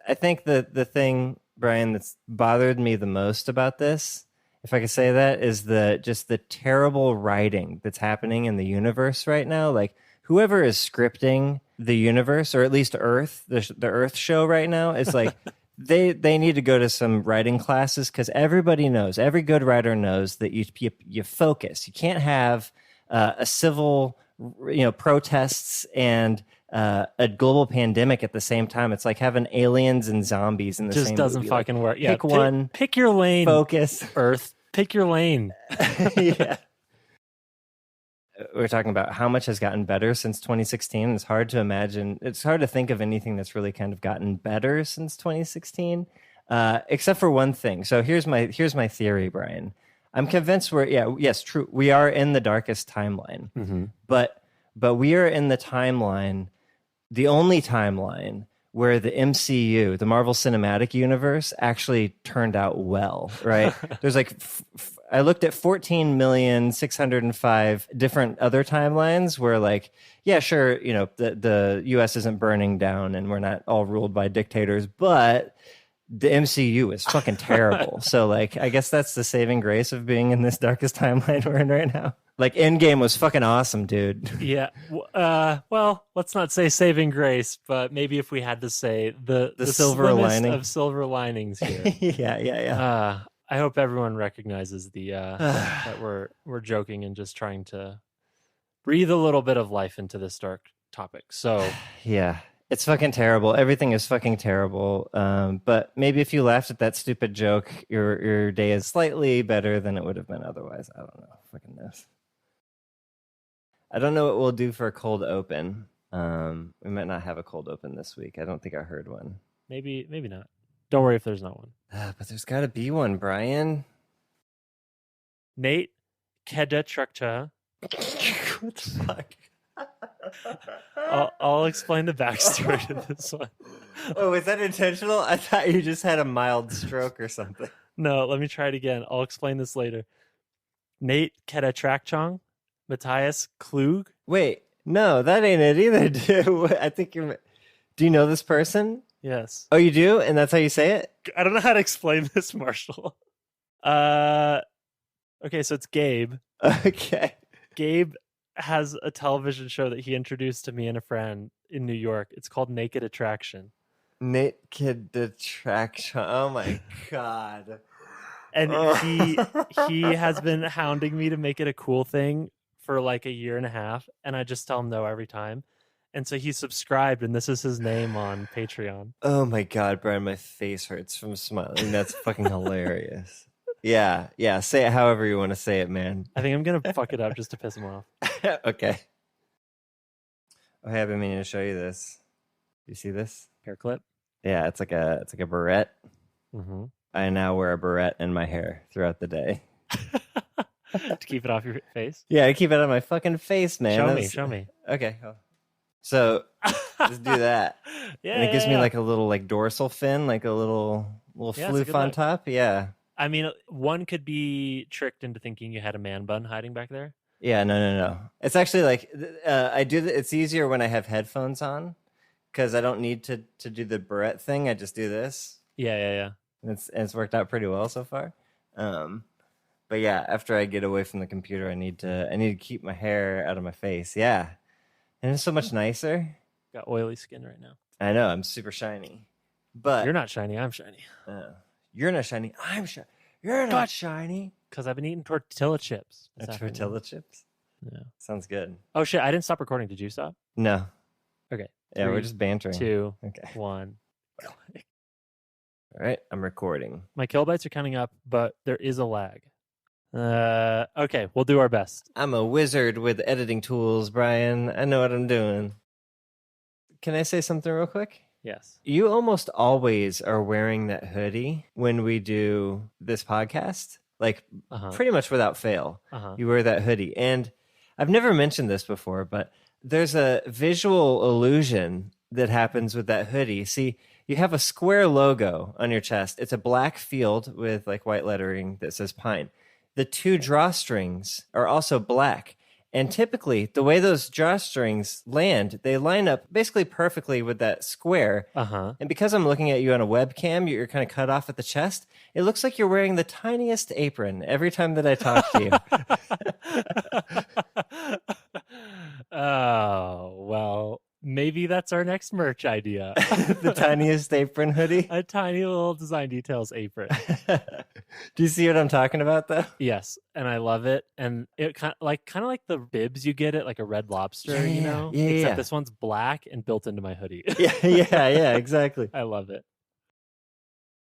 I think the thing, Brian, that's bothered me the most about this, if I could say that, is the terrible writing that's happening in the universe right now. Like, whoever is scripting the universe, or at least Earth, the Earth show right now, is like they need to go to some writing classes, because everybody knows, every good writer knows that you focus. You can't have a civil, protests and a global pandemic at the same time. It's like having aliens and zombies in the same movie. Just doesn't fucking work. Yeah, pick one. Pick your lane. Focus. Earth. Pick your lane. Yeah. We're talking about how much has gotten better since 2016. It's hard to imagine. It's hard to think of anything that's really kind of gotten better since 2016, except for one thing. So here's my theory, Brian. I'm convinced true. We are in the darkest timeline, but we are in the timeline, the only timeline where the MCU, the Marvel Cinematic Universe, actually turned out well, right? There's like, I looked at 14,605 different other timelines where, like, yeah, sure, the US isn't burning down and we're not all ruled by dictators, but the MCU is fucking terrible. So, like, I guess that's the saving grace of being in this darkest timeline we're in right now. Like, Endgame was fucking awesome, dude. Yeah. Well, let's not say saving grace, but maybe if we had to say the silver lining of silver linings here. Yeah. I hope everyone recognizes that we're joking and just trying to breathe a little bit of life into this dark topic. So yeah. It's fucking terrible. Everything is fucking terrible. But maybe if you laughed at that stupid joke, your day is slightly better than it would have been otherwise. I don't know. Fucking knows. I don't know what we'll do for a cold open. We might not have a cold open this week. I don't think I heard one. Maybe not. Don't worry if there's not one. But there's got to be one, Brian. Nate Kedetrakta. What the fuck? I'll explain the backstory to this one. Oh, was that intentional? I thought you just had a mild stroke or something. No, let me try it again. I'll explain this later. Nate Kedetrakchong, Matthias Klug. Wait, no, that ain't it either, dude. I think you're... Do you know this person? Yes. Oh, you do? And that's how you say it? I don't know how to explain this, Marshall. Okay, so it's Gabe. Okay. Gabe has a television show that he introduced to me and a friend in New York. It's called Naked Attraction. Naked Attraction. Oh my God. And he has been hounding me to make it a cool thing for like a year and a half, and I just tell him no every time. And so he subscribed, and this is his name on Patreon. Oh my God, Brian, my face hurts from smiling. That's fucking hilarious. Yeah. Say it however you want to say it, man. I think I'm gonna fuck it up just to piss him off. Okay. Oh, hey, I've been meaning to show you this. You see this? Hair clip? Yeah, it's like a barrette. Mm-hmm. I now wear a barrette in my hair throughout the day. To keep it off your face? Yeah, I keep it on my fucking face, man. Show me. Okay. So just do that. Yeah. And it gives me like a little like dorsal fin, like a little floof on top. Yeah. I mean, one could be tricked into thinking you had a man bun hiding back there. Yeah, no. It's actually like I do. It's easier when I have headphones on because I don't need to do the barrette thing. I just do this. Yeah. And it's worked out pretty well so far. But yeah, after I get away from the computer, I need to keep my hair out of my face. Yeah, and it's so much nicer. Got oily skin right now. I know, I'm super shiny. But you're not shiny. I'm shiny. You're not shiny. I'm shiny. You're not shiny. Because I've been eating tortilla chips. Tortilla chips? Yeah. Sounds good. Oh shit! I didn't stop recording. Did you stop? No. Okay. Yeah, we're 3, just bantering. 2, Okay. 1. All right, I'm recording. My kilobytes are counting up, but there is a lag. Okay, we'll do our best. I'm a wizard with editing tools, Brian. I know what I'm doing. Can I say something real quick? Yes. You almost always are wearing that hoodie when we do this podcast, like pretty much without fail. You wear that hoodie. And I've never mentioned this before, but there's a visual illusion that happens with that hoodie. See, you have a square logo on your chest. It's a black field with like white lettering that says Pine. The 2 drawstrings are also black. And typically, the way those drawstrings land, they line up basically perfectly with that square. And because I'm looking at you on a webcam, you're kind of cut off at the chest. It looks like you're wearing the tiniest apron every time that I talk to you. Oh, well, maybe that's our next merch idea. The tiniest apron hoodie? A tiny little design details apron. Do you see what I'm talking about, though? Yes, and I love it. And it kind of like the bibs you get at like a Red Lobster, you know? Yeah, Except this one's black and built into my hoodie. Yeah, exactly. I love it.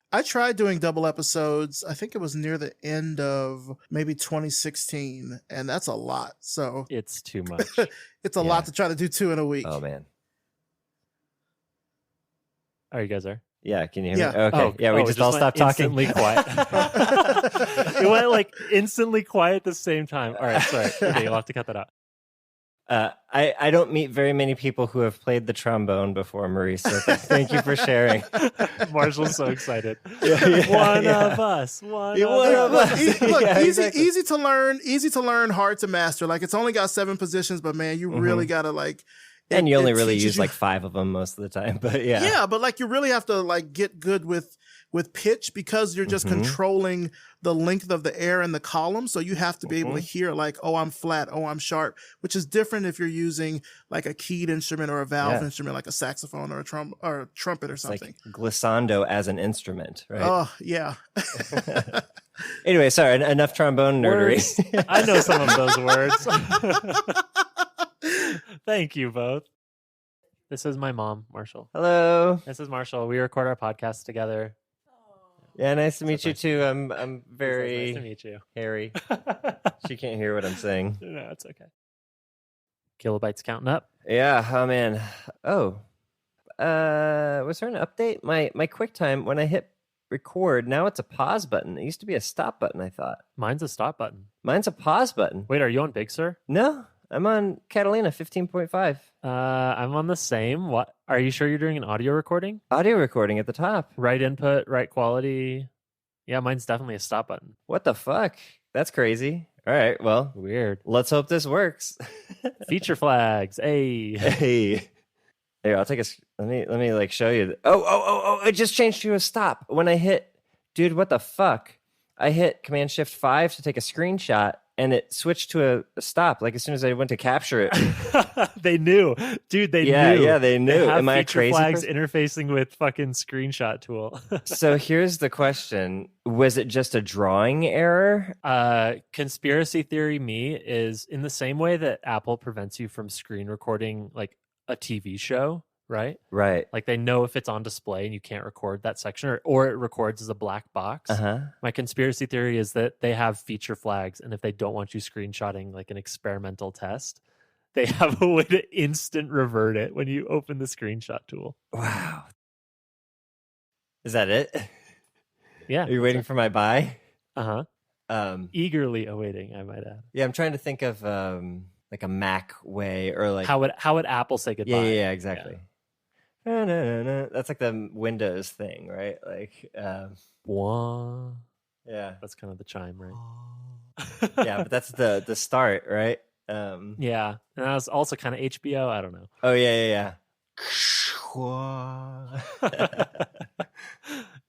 I tried doing double episodes. I think it was near the end of maybe 2016, and that's a lot. So it's too much. It's a lot to try to do 2 in a week. Oh, man. Oh, you guys are? Yeah, can you hear me? Yeah. Okay. We just all stopped talking. Instantly quiet. It went like instantly quiet at the same time. All right, sorry. Okay, you'll have to cut that out. I don't meet very many people who have played the trombone before, Maurice. So thank you for sharing. Marshall's so excited. One of us. One of Look, us. easy to learn, hard to master. Like, it's only got 7 positions, but man, you really gotta like. And you only really use like 5 of them most of the time, but yeah, but like you really have to like get good with pitch because you're just controlling the length of the air in the column. So you have to be able to hear like, oh, I'm flat, oh, I'm sharp, which is different if you're using like a keyed instrument or a valve instrument, like a saxophone or a trumpet or something. Like glissando as an instrument, right? Oh yeah. Anyway, sorry, enough trombone nerdery. I know some of those words. Thank you both. This is my mom, Marshall. Hello. This is Marshall. We record our podcast together. Yeah, nice to meet you too. I'm very nice to meet you. hairy. She can't hear what I'm saying. No, it's okay. Kilobytes counting up. Yeah. Oh man. Oh. Was there an update? My QuickTime, when I hit record, now it's a pause button. It used to be a stop button, I thought. Mine's a stop button. Mine's a pause button. Wait, are you on Big Sur? No, I'm on Catalina 15.5. I'm on the same. What? Are you sure you're doing an audio recording? Audio recording at the top. Right input, right quality. Yeah, mine's definitely a stop button. What the fuck? That's crazy. All right, well, weird. Let's hope this works. Feature flags. Hey. Here, I'll take a. Let me like show you. Oh! It just changed to a stop when I hit. Dude, what the fuck? I hit Command Shift 5 to take a screenshot, and it switched to a stop. Like as soon as I went to capture it, they knew, dude. They knew. Yeah, they knew. They have Am I a crazy flags person? interfacing with fucking screenshot tool? So here's the question: was it just a drawing error? Conspiracy theory me is in the same way that Apple prevents you from screen recording like a TV show. Right? Right. Like they know if it's on display and you can't record that section or it records as a black box. My conspiracy theory is that they have feature flags, and if they don't want you screenshotting like an experimental test, they have a way to instant revert it when you open the screenshot tool. Wow. Is that it? Yeah. Are you waiting for my buy? Eagerly awaiting, I might add. Yeah, I'm trying to think of like a Mac way or like how would Apple say goodbye? Yeah, exactly. Yeah. That's like the Windows thing, right? Like, wah. Yeah, that's kind of the chime, right? Yeah, but that's the start, right? Yeah, and that was also kind of HBO. I don't know. Oh yeah.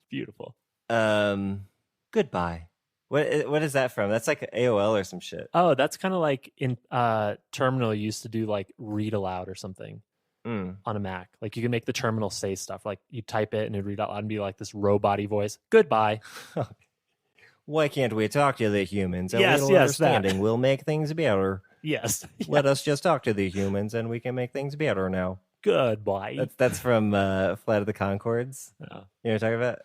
Beautiful. Goodbye. What is that from? That's like AOL or some shit. Oh, that's kind of like in Terminal used to do like read aloud or something on a Mac. Like you can make the terminal say stuff. Like you type it and it'd read out loud and be like this robot-y voice. Goodbye. Why can't we talk to the humans? A yes, little understanding will make things better. Yes. Let us just talk to the humans, and we can make things better now. Goodbye. That's from Flight of the Conchords. Oh. You know what I'm talking about?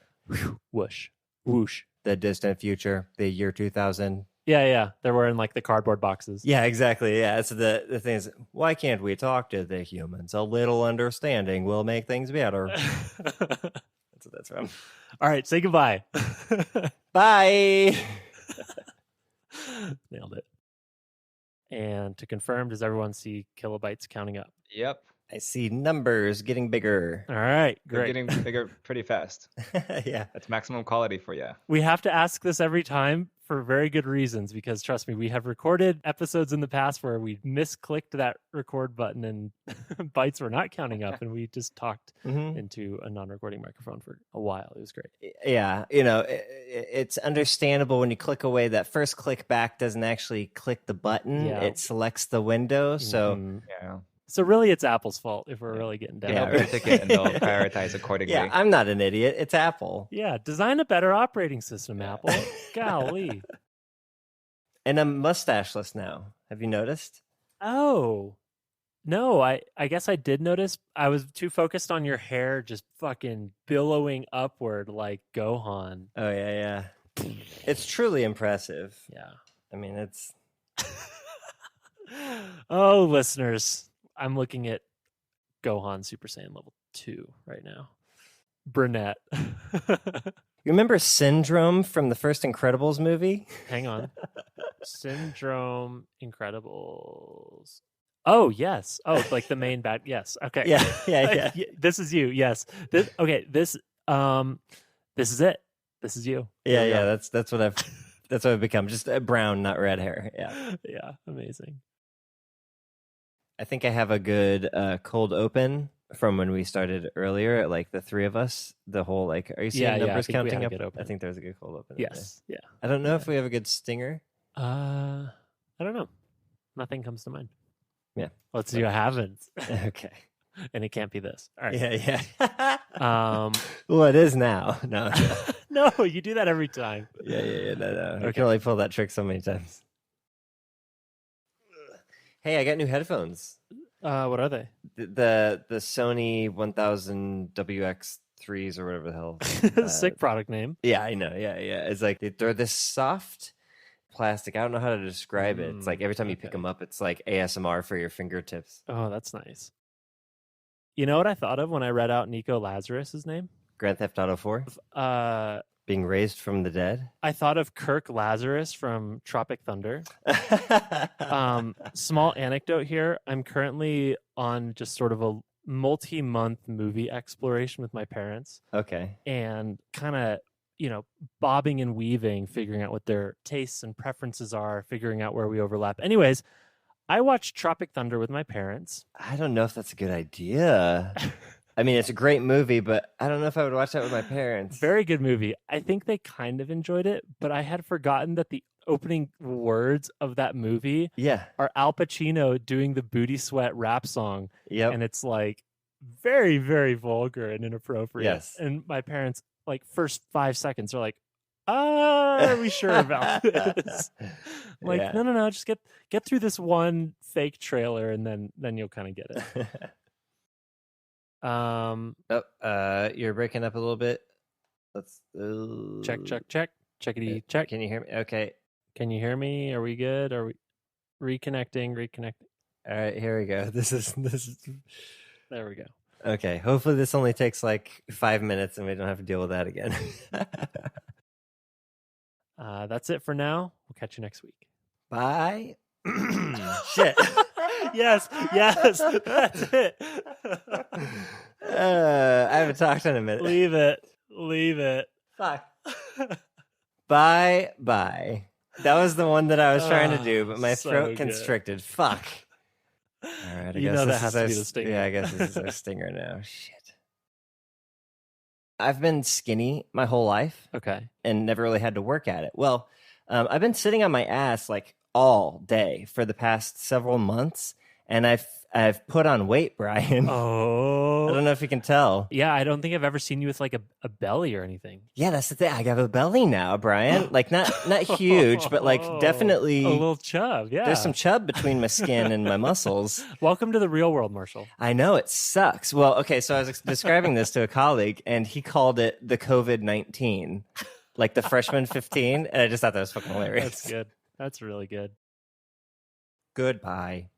Whoosh. Whoosh. The distant future, the year 2000. Yeah. They're wearing like the cardboard boxes. Yeah, exactly. Yeah. So the thing is, why can't we talk to the humans? A little understanding will make things better. That's what that's from. All right, say goodbye. Bye. Nailed it. And to confirm, does everyone see kilobytes counting up? Yep. I see numbers getting bigger. All right, They're great. getting bigger pretty fast. Yeah. That's maximum quality for you. We have to ask this every time for very good reasons, because trust me, we have recorded episodes in the past where we misclicked that record button and bytes were not counting up, and we just talked Mhm. into a non-recording microphone for a while. It was great. Yeah, it's understandable when you click away. That first click back doesn't actually click the button; Yeah. it selects the window. So, Mhm. Yeah. So really, it's Apple's fault if we're really getting down. Yeah, They'll pick a ticket and they'll prioritize accordingly. yeah, I'm not an idiot. It's Apple, Yeah, design a better operating system, Apple. Golly. and I'm mustacheless now. Have you noticed? Oh. No, I guess I did notice. I was too focused on your hair just fucking billowing upward like Gohan. Oh yeah. It's truly impressive. Yeah. I mean, it's Oh, listeners, I'm looking at Gohan Super Saiyan level 2 right now. Brunette. you remember Syndrome from the first Incredibles movie? Hang on. Syndrome Incredibles. Oh, yes. Oh, like the main bad. Yes. Okay. Yeah. This is you. Yes. This is it. This is you. There we Yeah. go. That's what I've become. Just brown, not red hair. Yeah. Yeah. Amazing. I think I have a good cold open from when we started earlier, like the three of us. The whole like, are you seeing Yeah, I numbers think we counting had a up? good open. I think there's a good cold open. in Yes. Yeah. there. I don't know if we have a good stinger. I don't know. Nothing comes to mind. Yeah. Let's see what happens. Okay. And it can't be this. All right. Yeah. Um, Well, it is now. No. no, you do that every time. Yeah. No. I Okay. can only pull that trick so many times. Hey, I got new headphones. What are they? The Sony 1000 WX3s or whatever the hell. Sick product name. Yeah, I know. Yeah. It's like they're this soft plastic. I don't know how to describe it. It's like every time you pick okay. them up, it's like ASMR for your fingertips. Oh, that's nice. You know what I thought of when I read out Nico Lazarus's name? Grand Theft Auto 4, Uh, being raised from the dead. I thought of Kirk Lazarus from Tropic Thunder. Small anecdote here. I'm currently on just sort of a multi-month movie exploration with my parents, Okay. and kind of, bobbing and weaving, figuring out what their tastes and preferences are, figuring out where we overlap. Anyways, I watched Tropic Thunder with my parents. I don't know if that's a good idea. I mean, it's a great movie, but I don't know if I would watch that with my parents. Very good movie. I think they kind of enjoyed it, but I had forgotten that the opening words of that movie Yeah. are Al Pacino doing the Booty Sweat rap song. Yep. And it's like very, very vulgar and inappropriate. Yes. And my parents, like, first 5 seconds are like, are we sure about this? I'm like, Yeah. no, just get through this one fake trailer and then you'll kind of get it. You're breaking up a little bit. Let's Check. Checkity check. Can you hear me? Okay. Can you hear me? Are we good? Are we reconnecting? All right, here we go. This is There we go. okay. Hopefully this only takes like 5 minutes and we don't have to deal with that again. That's it for now. We'll catch you next week. Bye. Shit. yes, that's it. I haven't talked in a minute. Leave it. Fuck. Bye. That was the one that I was trying to do, but my so throat good. constricted. Fuck. All right, I You guess know that this has is to our be the stinger. Yeah, I guess this is our stinger now. Shit. I've been skinny my whole life Okay. and never really had to work at it. Well, I've been sitting on my ass like all day for the past several months, and I I've put on weight, Brian. Oh. I don't know if you can tell. Yeah, I don't think I've ever seen you with like a belly or anything. Yeah, that's the thing. I have a belly now, Brian. Like not huge, but like definitely a little chub. Yeah, there's some chub between my skin and my muscles. Welcome to the real world, Marshall. I know it sucks. Well, okay, so I was describing this to a colleague, and he called it the COVID-19, like the freshman 15, and I just thought that was fucking hilarious. That's good. That's really good. Goodbye.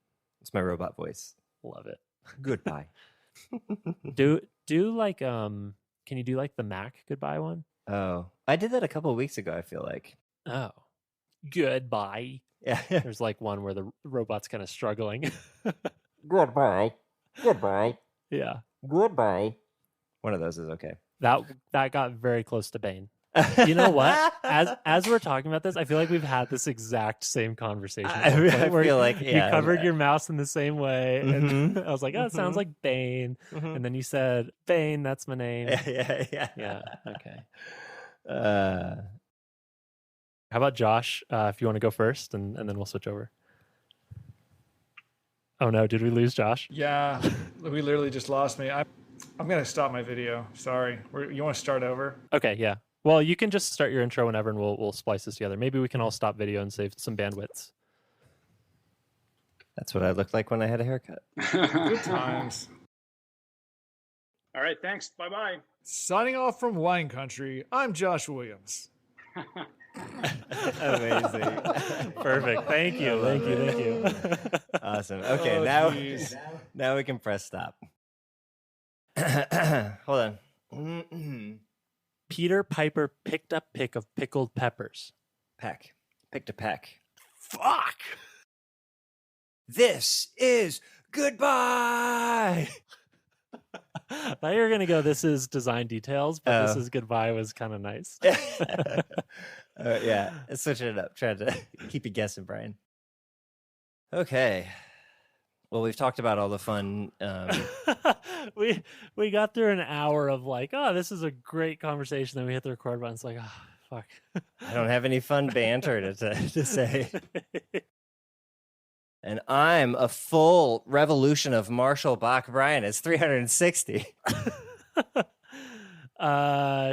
It's my robot voice. Love it. Goodbye. Do like can you do like the Mac goodbye one? Oh, I did that a couple of weeks ago, I feel like. Oh, goodbye. Yeah. There's like one where the robot's kind of struggling. Goodbye. Goodbye. Yeah. Goodbye. One of those is okay. That got very close to Bane. You know what? As we're talking about this, I feel like we've had this exact same conversation. I feel like you covered your mouse in the same way, and I was like, "Oh, it sounds like Bane." Mm-hmm. And then you said, "Bane, that's my name." Yeah. Okay. Uh, How about Josh? If you want to go first, and then we'll switch over. Oh no! Did we lose Josh? Yeah, we literally just lost me. I'm gonna stop my video. Sorry. You want to start over? Okay. Yeah. Well, you can just start your intro whenever, and we'll splice this together. Maybe we can all stop video and save some bandwidths. that's what I looked like when I had a haircut. Good times. All right, thanks. Bye-bye. Signing off from Wine Country, I'm Josh Williams. Amazing. Perfect. Thank you. Thank you. Awesome. Okay, now we can press stop. Hold on. Peter Piper picked up pick of pickled peppers. Picked a peck. Fuck. This is goodbye. I thought you were gonna go. This is design details, but this is goodbye was kind of nice. Yeah, switching it up, trying to keep you guessing, Brian. Okay. Well, we've talked about all the fun. We got through an hour of like, oh, this is a great conversation. Then we hit the record button. It's like, oh, fuck. I don't have any fun banter to say. And I'm a full revolution of Marshall Bach. Brian is 360.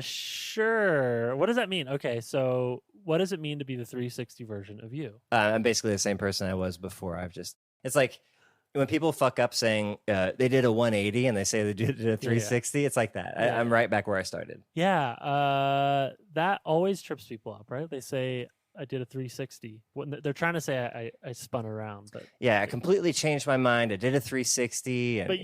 Sure. What does that mean? Okay, so what does it mean to be the 360 version of you? I'm basically the same person I was before. It's like when people fuck up saying they did a 180 and they say they did a 360, yeah. It's like that. Yeah. I'm right back where I started. Yeah, that always trips people up, right? They say, I did a 360. They're trying to say I spun around, but yeah, I completely changed my mind. I did a 360. And, but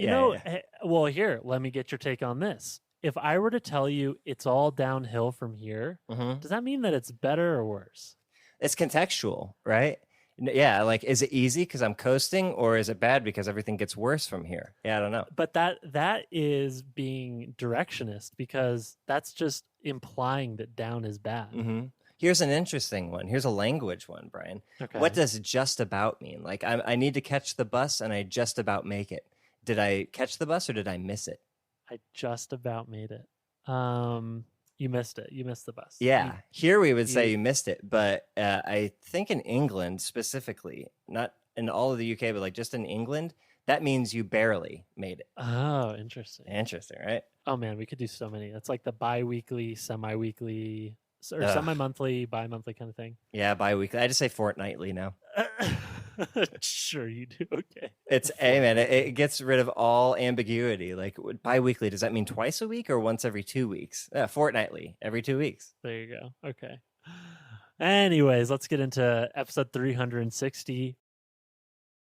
well, here, let me get your take on this. If I were to tell you it's all downhill from here, does that mean that it's better or worse? It's contextual, right? Yeah, like, is it easy because I'm coasting, or is it bad because everything gets worse from here? Yeah, I don't know. But that is being directionist, because that's just implying that down is bad. Mm-hmm. Here's an interesting one. Here's a language one, Brian. Okay. What does just about mean? Like, I need to catch the bus, and I just about make it. Did I catch the bus, or did I miss it? I just about made it. You missed it. You missed the bus. Yeah. Here we would say you missed it, but I think in England specifically, not in all of the UK, but like just in England, that means you barely made it. Oh, interesting. Interesting, right? Oh man, we could do so many. It's like the bi-weekly, semi-weekly, or semi-monthly, bi-monthly kind of thing. Yeah, bi-weekly. I just say fortnightly now. Sure you do. Okay. It's man, it gets rid of all ambiguity. Like, bi-weekly, does that mean twice a week or once every 2 weeks? Fortnightly, every 2 weeks. There you go. Okay. Anyways, let's get into episode 360.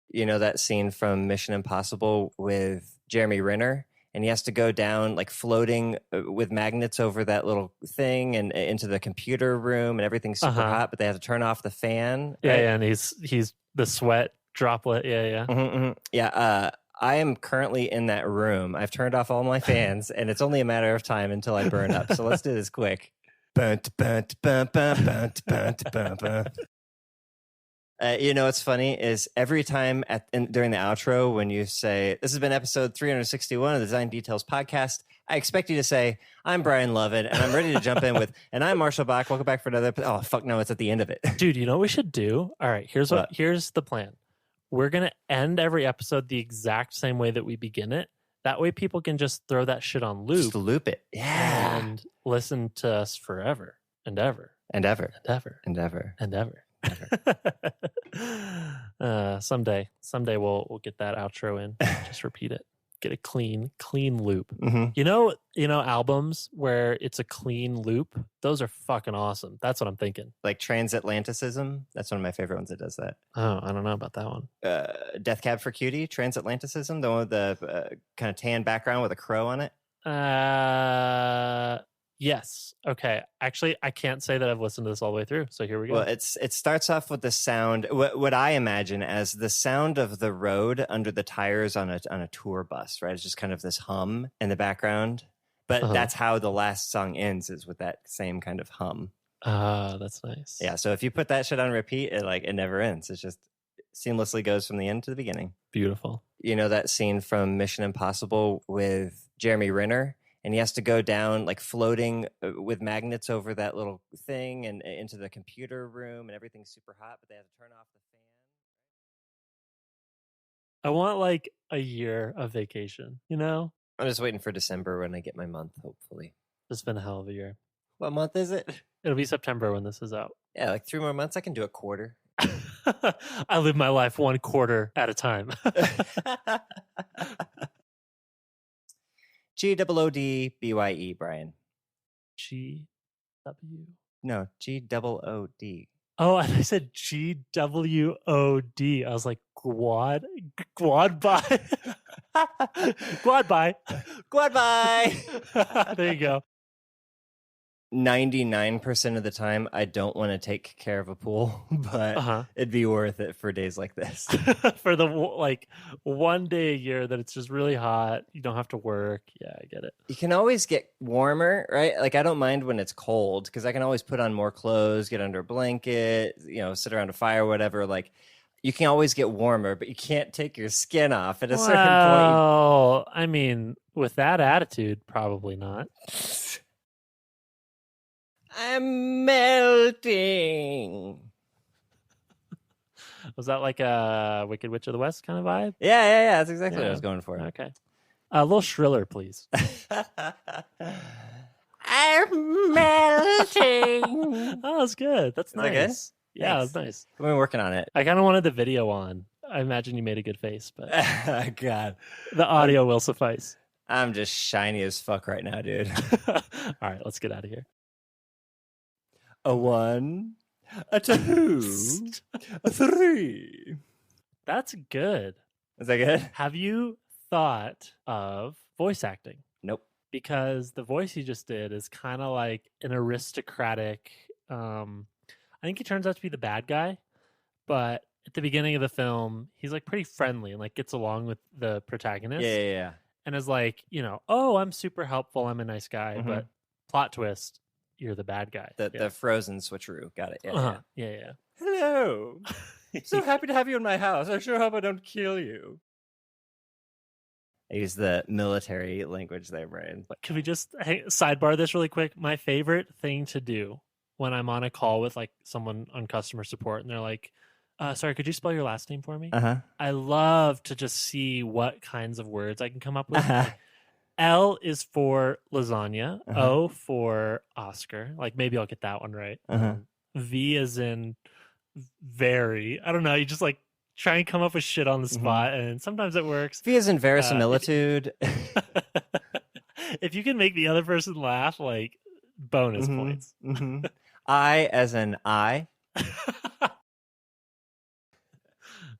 You know that scene from Mission Impossible with Jeremy Renner? And he has to go down, like, floating with magnets over that little thing and into the computer room, and everything's super hot, but they have to turn off the fan. Yeah, right? Yeah, and he's the sweat droplet. Yeah. Mm-hmm, mm-hmm. Yeah, I am currently in that room. I've turned off all my fans, and it's only a matter of time until I burn up. So let's do this quick. You know what's funny is every time during the outro when you say, this has been episode 361 of the Design Details podcast, I expect you to say, I'm Brian Lovett, and I'm ready to jump in with, and I'm Marshall Bach. Welcome back for another. Oh, fuck no, it's at the end of it. Dude, you know what we should do? All right, here's the plan. we're going to end every episode the exact same way that we begin it. That way people can just throw that shit on loop. Just loop it. Yeah. And listen to us forever and ever. And ever. And ever. And ever. And ever. Someday we'll get that outro in. Just repeat it. Get a clean loop. Mm-hmm. You know, albums where it's a clean loop. Those are fucking awesome. That's what I'm thinking. Like Transatlanticism. That's one of my favorite ones that does that. Oh, I don't know about that one. Death Cab for Cutie, Transatlanticism, the one with the kind of tan background with a crow on it. Yes. Okay. Actually, I can't say that I've listened to this all the way through. So here we go. Well, it starts off with the sound, what I imagine as the sound of the road under the tires on a tour bus, right? It's just kind of this hum in the background. But that's how the last song ends, is with that same kind of hum. That's nice. Yeah. So if you put that shit on repeat, it never ends. It's just seamlessly goes from the end to the beginning. Beautiful. You know that scene from Mission Impossible with Jeremy Renner? And he has to go down, like floating with magnets over that little thing and into the computer room, and everything's super hot, but they have to turn off the fan. I want like a year of vacation, you know? I'm just waiting for December when I get my month, hopefully. It's been a hell of a year. What month is it? It'll be September when this is out. Yeah, like 3 more months. I can do a quarter. I live my life 1 quarter at a time. GOODBYE, Brian. GW. No, GOOD. Oh, and I said GWOD. I was like, Guad by. Guad by. Guad by. There you go. 99% of the time, I don't want to take care of a pool, but it'd be worth it for days like this. For the like 1 day a year that it's just really hot, you don't have to work. Yeah, I get it. You can always get warmer, right? Like I don't mind when it's cold because I can always put on more clothes, get under a blanket, sit around a fire, whatever. Like you can always get warmer, but you can't take your skin off at a certain point. Well, I mean, with that attitude, probably not. I'm melting. Was that like a Wicked Witch of the West kind of vibe? Yeah. That's exactly what I was going for. Okay. A little shriller, please. I'm melting. Oh, that's good. That's nice. That good? Yeah, Thanks. that's nice. I've been working on it. I kind of wanted the video on. I imagine you made a good face, but God, the audio will suffice. I'm just shiny as fuck right now, dude. All right, let's get out of here. A 1, a 2, a 3. That's good. Is that good? Have you thought of voice acting? Nope. Because the voice you just did is kind of like an aristocratic. I think he turns out to be the bad guy, but at the beginning of the film, he's like pretty friendly and like gets along with the protagonist. Yeah. And is like, oh, I'm super helpful. I'm a nice guy, but plot twist. You're the bad guy. The frozen switcheroo. Got it. Yeah. Yeah. Hello. So happy to have you in my house. I sure hope I don't kill you. I use the military language there, Brian. Can we just sidebar this really quick? My favorite thing to do when I'm on a call with like someone on customer support and they're like, sorry, could you spell your last name for me? I love to just see what kinds of words I can come up with. Like, L is for lasagna. O for Oscar. Like maybe I'll get that one right. V is in very. I don't know. You just like try and come up with shit on the spot, and sometimes it works. V is in verisimilitude. If you can make the other person laugh, like bonus points. I as in I.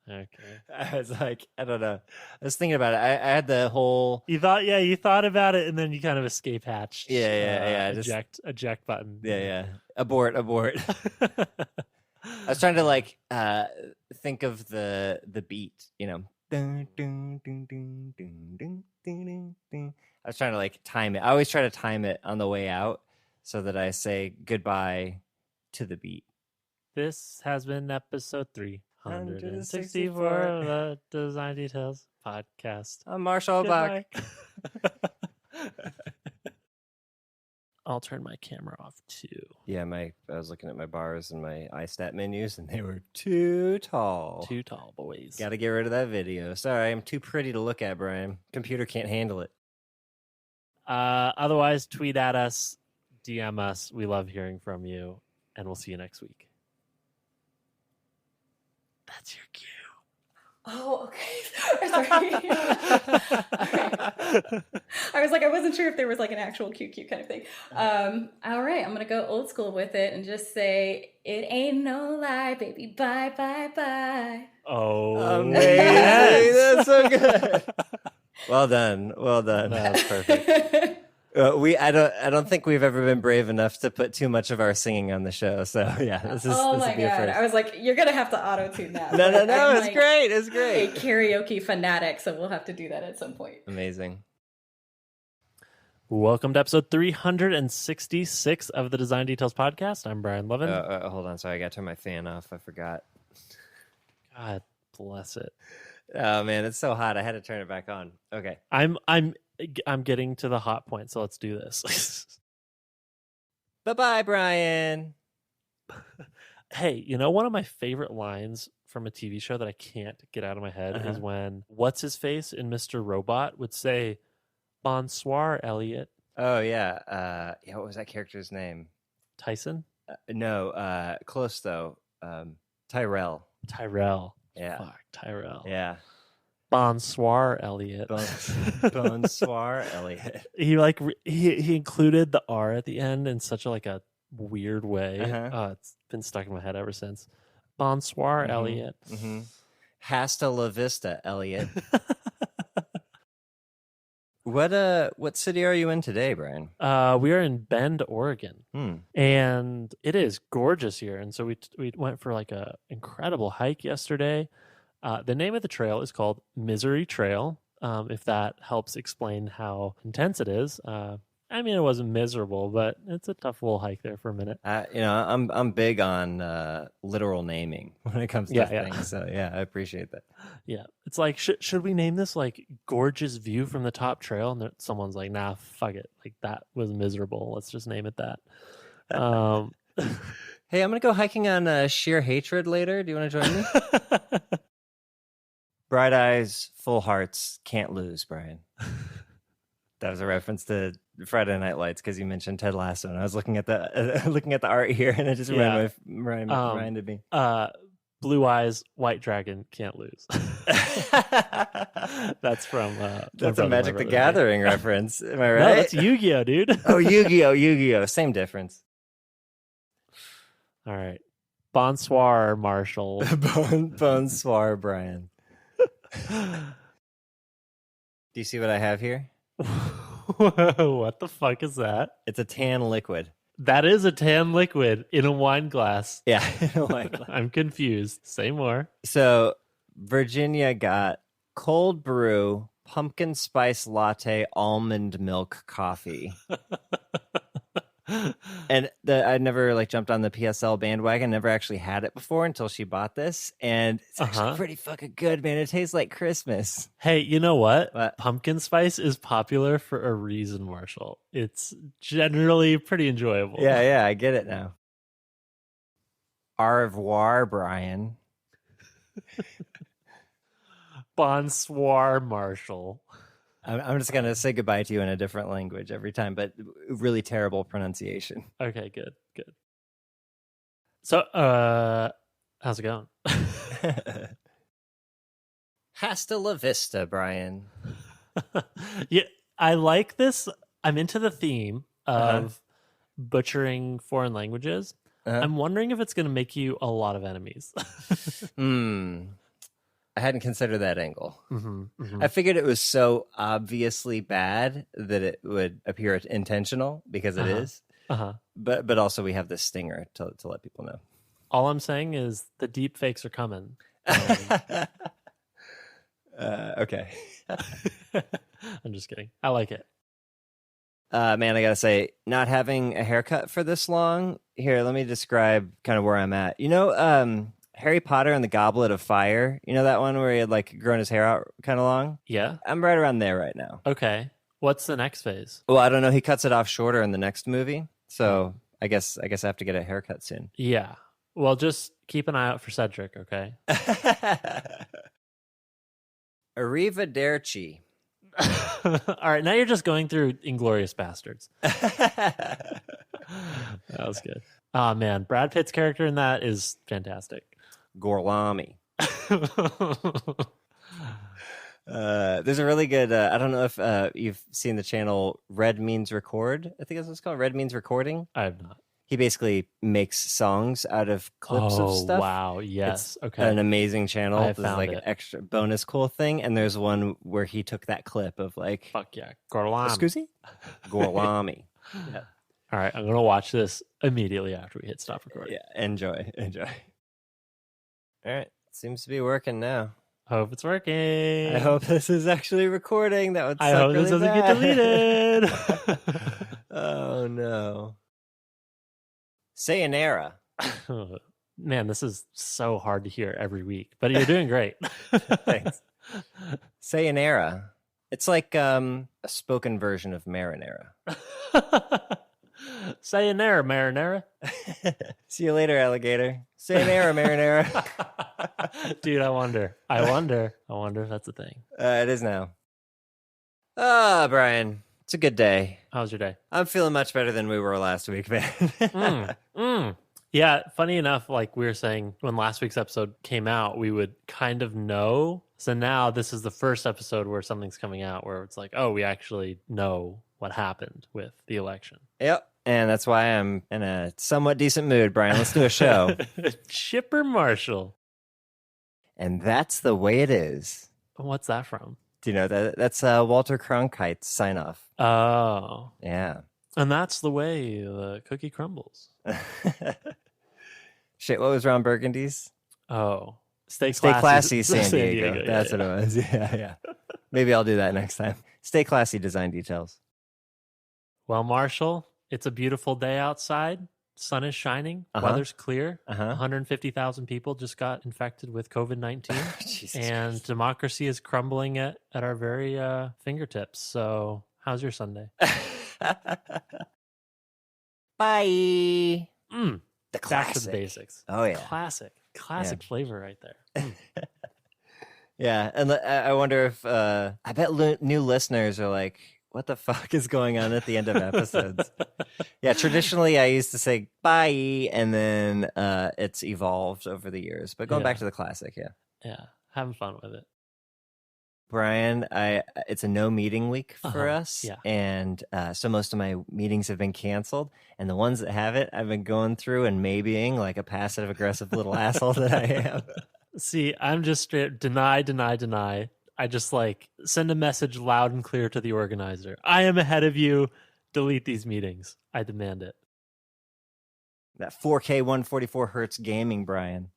Okay. I was like, I don't know. I was thinking about it. I had the whole. You thought about it, and then you kind of escape hatched. Yeah. Eject button. Yeah. Abort. I was trying to like think of the beat, Dun, dun, dun, dun, dun, dun, dun, dun, dun. I was trying to like time it. I always try to time it on the way out so that I say goodbye to the beat. This has been episode 364 of the Design Details podcast. I'm Marshall Bach. I'll turn my camera off too. Yeah, I was looking at my bars and my iStat menus, and they were too tall. Too tall, boys. Got to get rid of that video. Sorry, I'm too pretty to look at, Brian. Computer can't handle it. Otherwise, tweet at us, DM us. We love hearing from you, and we'll see you next week. That's your cue. Oh, okay. Sorry. I was like, I wasn't sure if there was like an actual QQ kind of thing. All right, I'm gonna go old school with it and just say, "It ain't no lie, baby. Bye, bye, bye." Oh, amazing! yes. That's so good. Well done. Well done. That's perfect. I don't think we've ever been brave enough to put too much of our singing on the show. So yeah, this Oh will my be a god! first. I was like, you're gonna have to auto tune that. No, Like, I'm it's like great. It's a great. karaoke fanatic, so we'll have to do that at some point. Amazing. Welcome to episode 366 of the Design Details Podcast. I'm Brian Levin. Hold on, sorry, I got to turn my fan off. I forgot. God bless it. Oh man, it's so hot. I had to turn it back on. Okay. I'm getting to the hot point, so let's do this. Bye-bye, Brian. Hey, you know, one of my favorite lines from a TV show that I can't get out of my head is when what's his face in Mr. Robot would say, "Bonsoir, Elliot." Oh yeah. What was that character's name? Tyson? No. Close though. Tyrell. Tyrell. Yeah. Fuck, Tyrell. Yeah. Bonsoir, Elliot. Bonsoir, Elliot. He included the R at the end in such a weird way. It's been stuck in my head ever since. Bonsoir, Elliot. Hasta la vista, Elliot. What city are you in today, Brian? We are in Bend, Oregon, and it is gorgeous here. And so we went for like a incredible hike yesterday. The name of the trail is called Misery Trail. If that helps explain how intense it is. I mean, it wasn't miserable, but it's a tough little hike there for a minute. I'm big on literal naming when it comes to things. So yeah, I appreciate that. Yeah, it's like should we name this like gorgeous view from the top trail? And someone's like, nah, fuck it. Like that was miserable. Let's just name it that. Hey, I'm gonna go hiking on Sheer Hatred later. Do you want to join me? Bright eyes, full hearts, can't lose, Brian. That was a reference to Friday Night Lights because you mentioned Ted Lasso, and I was looking at the art here, and it just reminded me. Blue eyes, white dragon, can't lose. That's from that's a Magic the Gathering reference. Am I right? No, that's Yu-Gi-Oh, dude. Oh, Yu-Gi-Oh, same difference. All right, bonsoir, Marshall. Bonsoir, Brian. Do you see what I have here? What the fuck is that? It's a tan liquid. That is a tan liquid in a wine glass. Yeah, in a wine glass. I'm confused. Say more. So Virginia got cold brew, pumpkin spice latte, almond milk coffee. And I never jumped on the PSL bandwagon. Never actually had it before until she bought this, and it's actually pretty fucking good, man. It tastes like Christmas. Hey, you know what? What? Pumpkin spice is popular for a reason, Marshall. It's generally pretty enjoyable. Yeah, I get it now. Au revoir, Brian. Bonsoir, Marshall. I'm just going to say goodbye to you in a different language every time, but really terrible pronunciation. Okay, good. So, how's it going? Hasta la vista, Brian. Yeah, I like this. I'm into the theme of butchering foreign languages. I'm wondering if it's going to make you a lot of enemies. I hadn't considered that angle. I figured it was so obviously bad that it would appear intentional because it is. But also we have this stinger to let people know. All I'm saying is the deep fakes are coming. Okay. I'm just kidding. I like it. Man, I gotta say, not having a haircut for this long. Here, let me describe kind of where I'm at. You know, Harry Potter and the Goblet of Fire. You know that one where he had grown his hair out kind of long? Yeah. I'm right around there right now. Okay. What's the next phase? Well, I don't know. He cuts it off shorter in the next movie, so I guess I have to get a haircut soon. Yeah. Well, just keep an eye out for Cedric, okay? Arrivederci. All right, now you're just going through Inglorious Bastards. That was good. Oh man, Brad Pitt's character in that is fantastic. Gorlami. There's a really good. I don't know if you've seen the channel Red Means Record. I think that's what it's called. Red Means Recording. I have not. He basically makes songs out of clips of stuff. Wow! Yes. It's okay. an amazing channel. I have There's found like it. an extra bonus cool thing, and there's one where he took that clip of like, Fuck yeah, Gorlami. Scusi? Gorlami. Yeah. All right, I'm gonna watch this immediately after we hit stop recording. Yeah, enjoy. All right, seems to be working now. Hope it's working. I hope this is actually recording. That would suck I hope really this doesn't bad. get deleted. Oh no. Sayonara. Man, this is so hard to hear every week, but you're doing great. Thanks. Sayonara. It's like a spoken version of marinara. Sayonara, marinara. See you later, alligator. Sayonara, marinara. Dude, I wonder if that's a thing. It is now. Brian, it's a good day. How's your day? I'm feeling much better than we were last week, man. Yeah, funny enough, like we were saying when last week's episode came out, we would kind of know. So now this is the first episode where something's coming out where it's like, oh, we actually know what happened with the election. Yep. And that's why I'm in a somewhat decent mood, Brian. Let's do a show. Chipper Marshall. And that's the way it is. What's that from? Do you know that? That's Walter Cronkite's sign off. Oh. Yeah. And that's the way the cookie crumbles. Shit, what was Ron Burgundy's? Oh. Stay classy, San Diego. Yeah, That's what it was. Yeah. Maybe I'll do that next time. Stay classy, design details. Well, Marshall, it's a beautiful day outside. Sun is shining. Weather's clear. 150,000 people just got infected with COVID-19. And Christ. democracy is crumbling at our very fingertips. So how's your Sunday? Bye. The classic. Back to the basics. Oh, yeah. Classic flavor right there. Yeah. And I wonder if, I bet new listeners are like, what the fuck is going on at the end of episodes? Yeah, traditionally I used to say bye, and then it's evolved over the years. But going back to the classic, Yeah, having fun with it. Brian, it's a no meeting week for us, yeah. And so most of my meetings have been canceled, and the ones that have it, I've been going through and maybeing like a passive aggressive little asshole that I am. See, I'm just straight deny. I just like send a message loud and clear to the organizer. I am ahead of you. Delete these meetings. I demand it. That 4K 144 hertz gaming, Brian.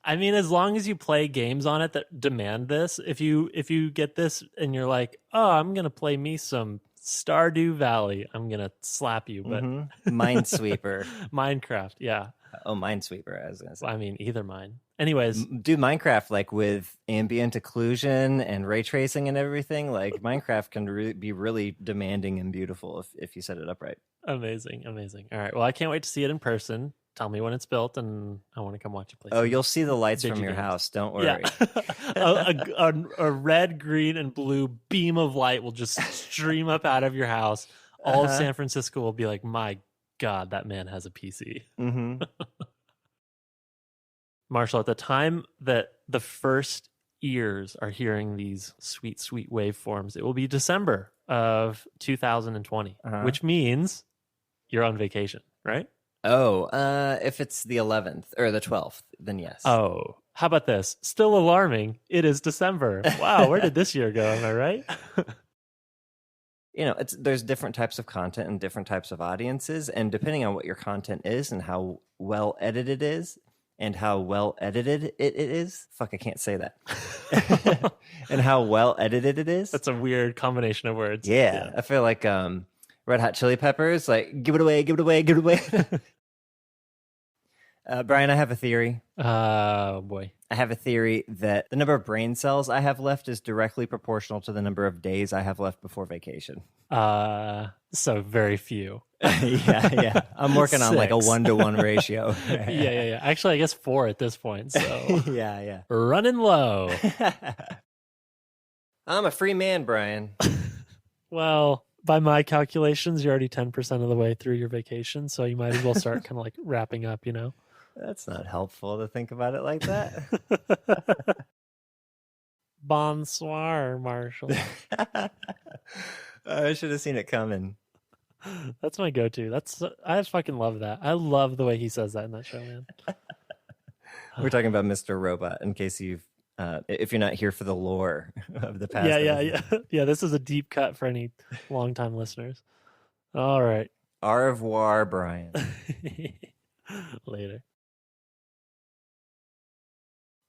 I mean, as long as you play games on it that demand this, if you get this and you're like, oh, I'm gonna play me some Stardew Valley, I'm gonna slap you. But Minesweeper, Minecraft, yeah. Oh, Minesweeper, I was gonna say. I mean, either mine. Anyways, do Minecraft like with ambient occlusion and ray tracing and everything. Like Minecraft can be really demanding and beautiful if you set it up right. Amazing. All right. Well, I can't wait to see it in person. Tell me when it's built, and I want to come watch it play. Oh, you'll see the lights from your games. house. Don't worry. Yeah. a red, green, and blue beam of light will just stream up out of your house. All of San Francisco will be like, my God, that man has a PC. Mm-hmm. Marshall, at the time that the first ears are hearing these sweet, sweet waveforms, it will be December of 2020, which means you're on vacation, right? Oh, if it's the 11th or the 12th, then yes. Oh, how about this? Still alarming. It is December. Wow, where did this year go? Am I right? You know, there's different types of content and different types of audiences, and depending on what your content is and how well edited it is, and how well edited it is. Fuck, I can't say that. And how well edited it is. That's a weird combination of words. Yeah. I feel like Red Hot Chili Peppers, like, give it away. Brian, I have a theory. Oh, boy. I have a theory that the number of brain cells I have left is directly proportional to the number of days I have left before vacation. So very few. Yeah. I'm working on like a 6. 1-to-1 ratio. Yeah. Actually, I guess 4 at this point. So Yeah. running low. I'm a free man, Brian. Well, by my calculations, you're already 10% of the way through your vacation, so you might as well start kind of like wrapping up, you know? That's not helpful to think about it like that. Bonsoir, Marshall. I should have seen it coming. That's my go-to. I fucking love that. I love the way he says that in that show, man. We're talking about Mr. Robot, in case if you're not here for the lore of the past. Yeah. This is a deep cut for any longtime listeners. All right. Au revoir, Brian. Later.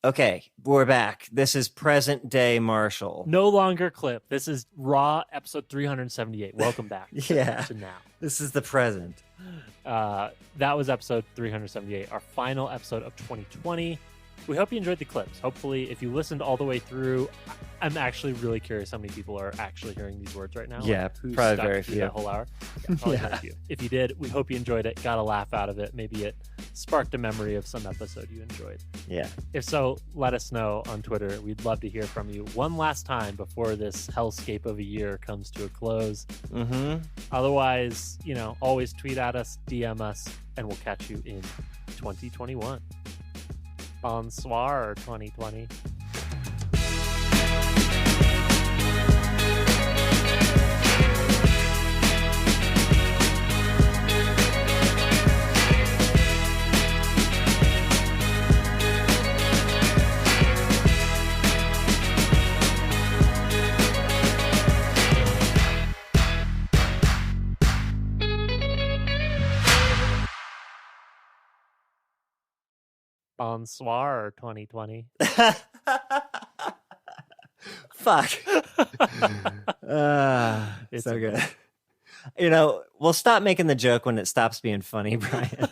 Okay, we're back. This is present day Marshall. No longer clip. This is Raw episode 378. Welcome back. Yeah. To now. This is the present. That was episode 378, our final episode of 2020. We hope you enjoyed the clips. Hopefully, if you listened all the way through, I'm actually really curious how many people are actually hearing these words right now. Yeah, like, who probably stuck very through few. that whole hour. Yeah, probably very few. If you did, we hope you enjoyed it, got a laugh out of it. Maybe it sparked a memory of some episode you enjoyed. Yeah. If so, let us know on Twitter. We'd love to hear from you one last time before this hellscape of a year comes to a close. Mm-hmm. Otherwise, always tweet at us, DM us, and we'll catch you in 2021. Bonsoir, 2020. Bonsoir, 2020. Fuck. It's so good. We'll stop making the joke when it stops being funny, Brian.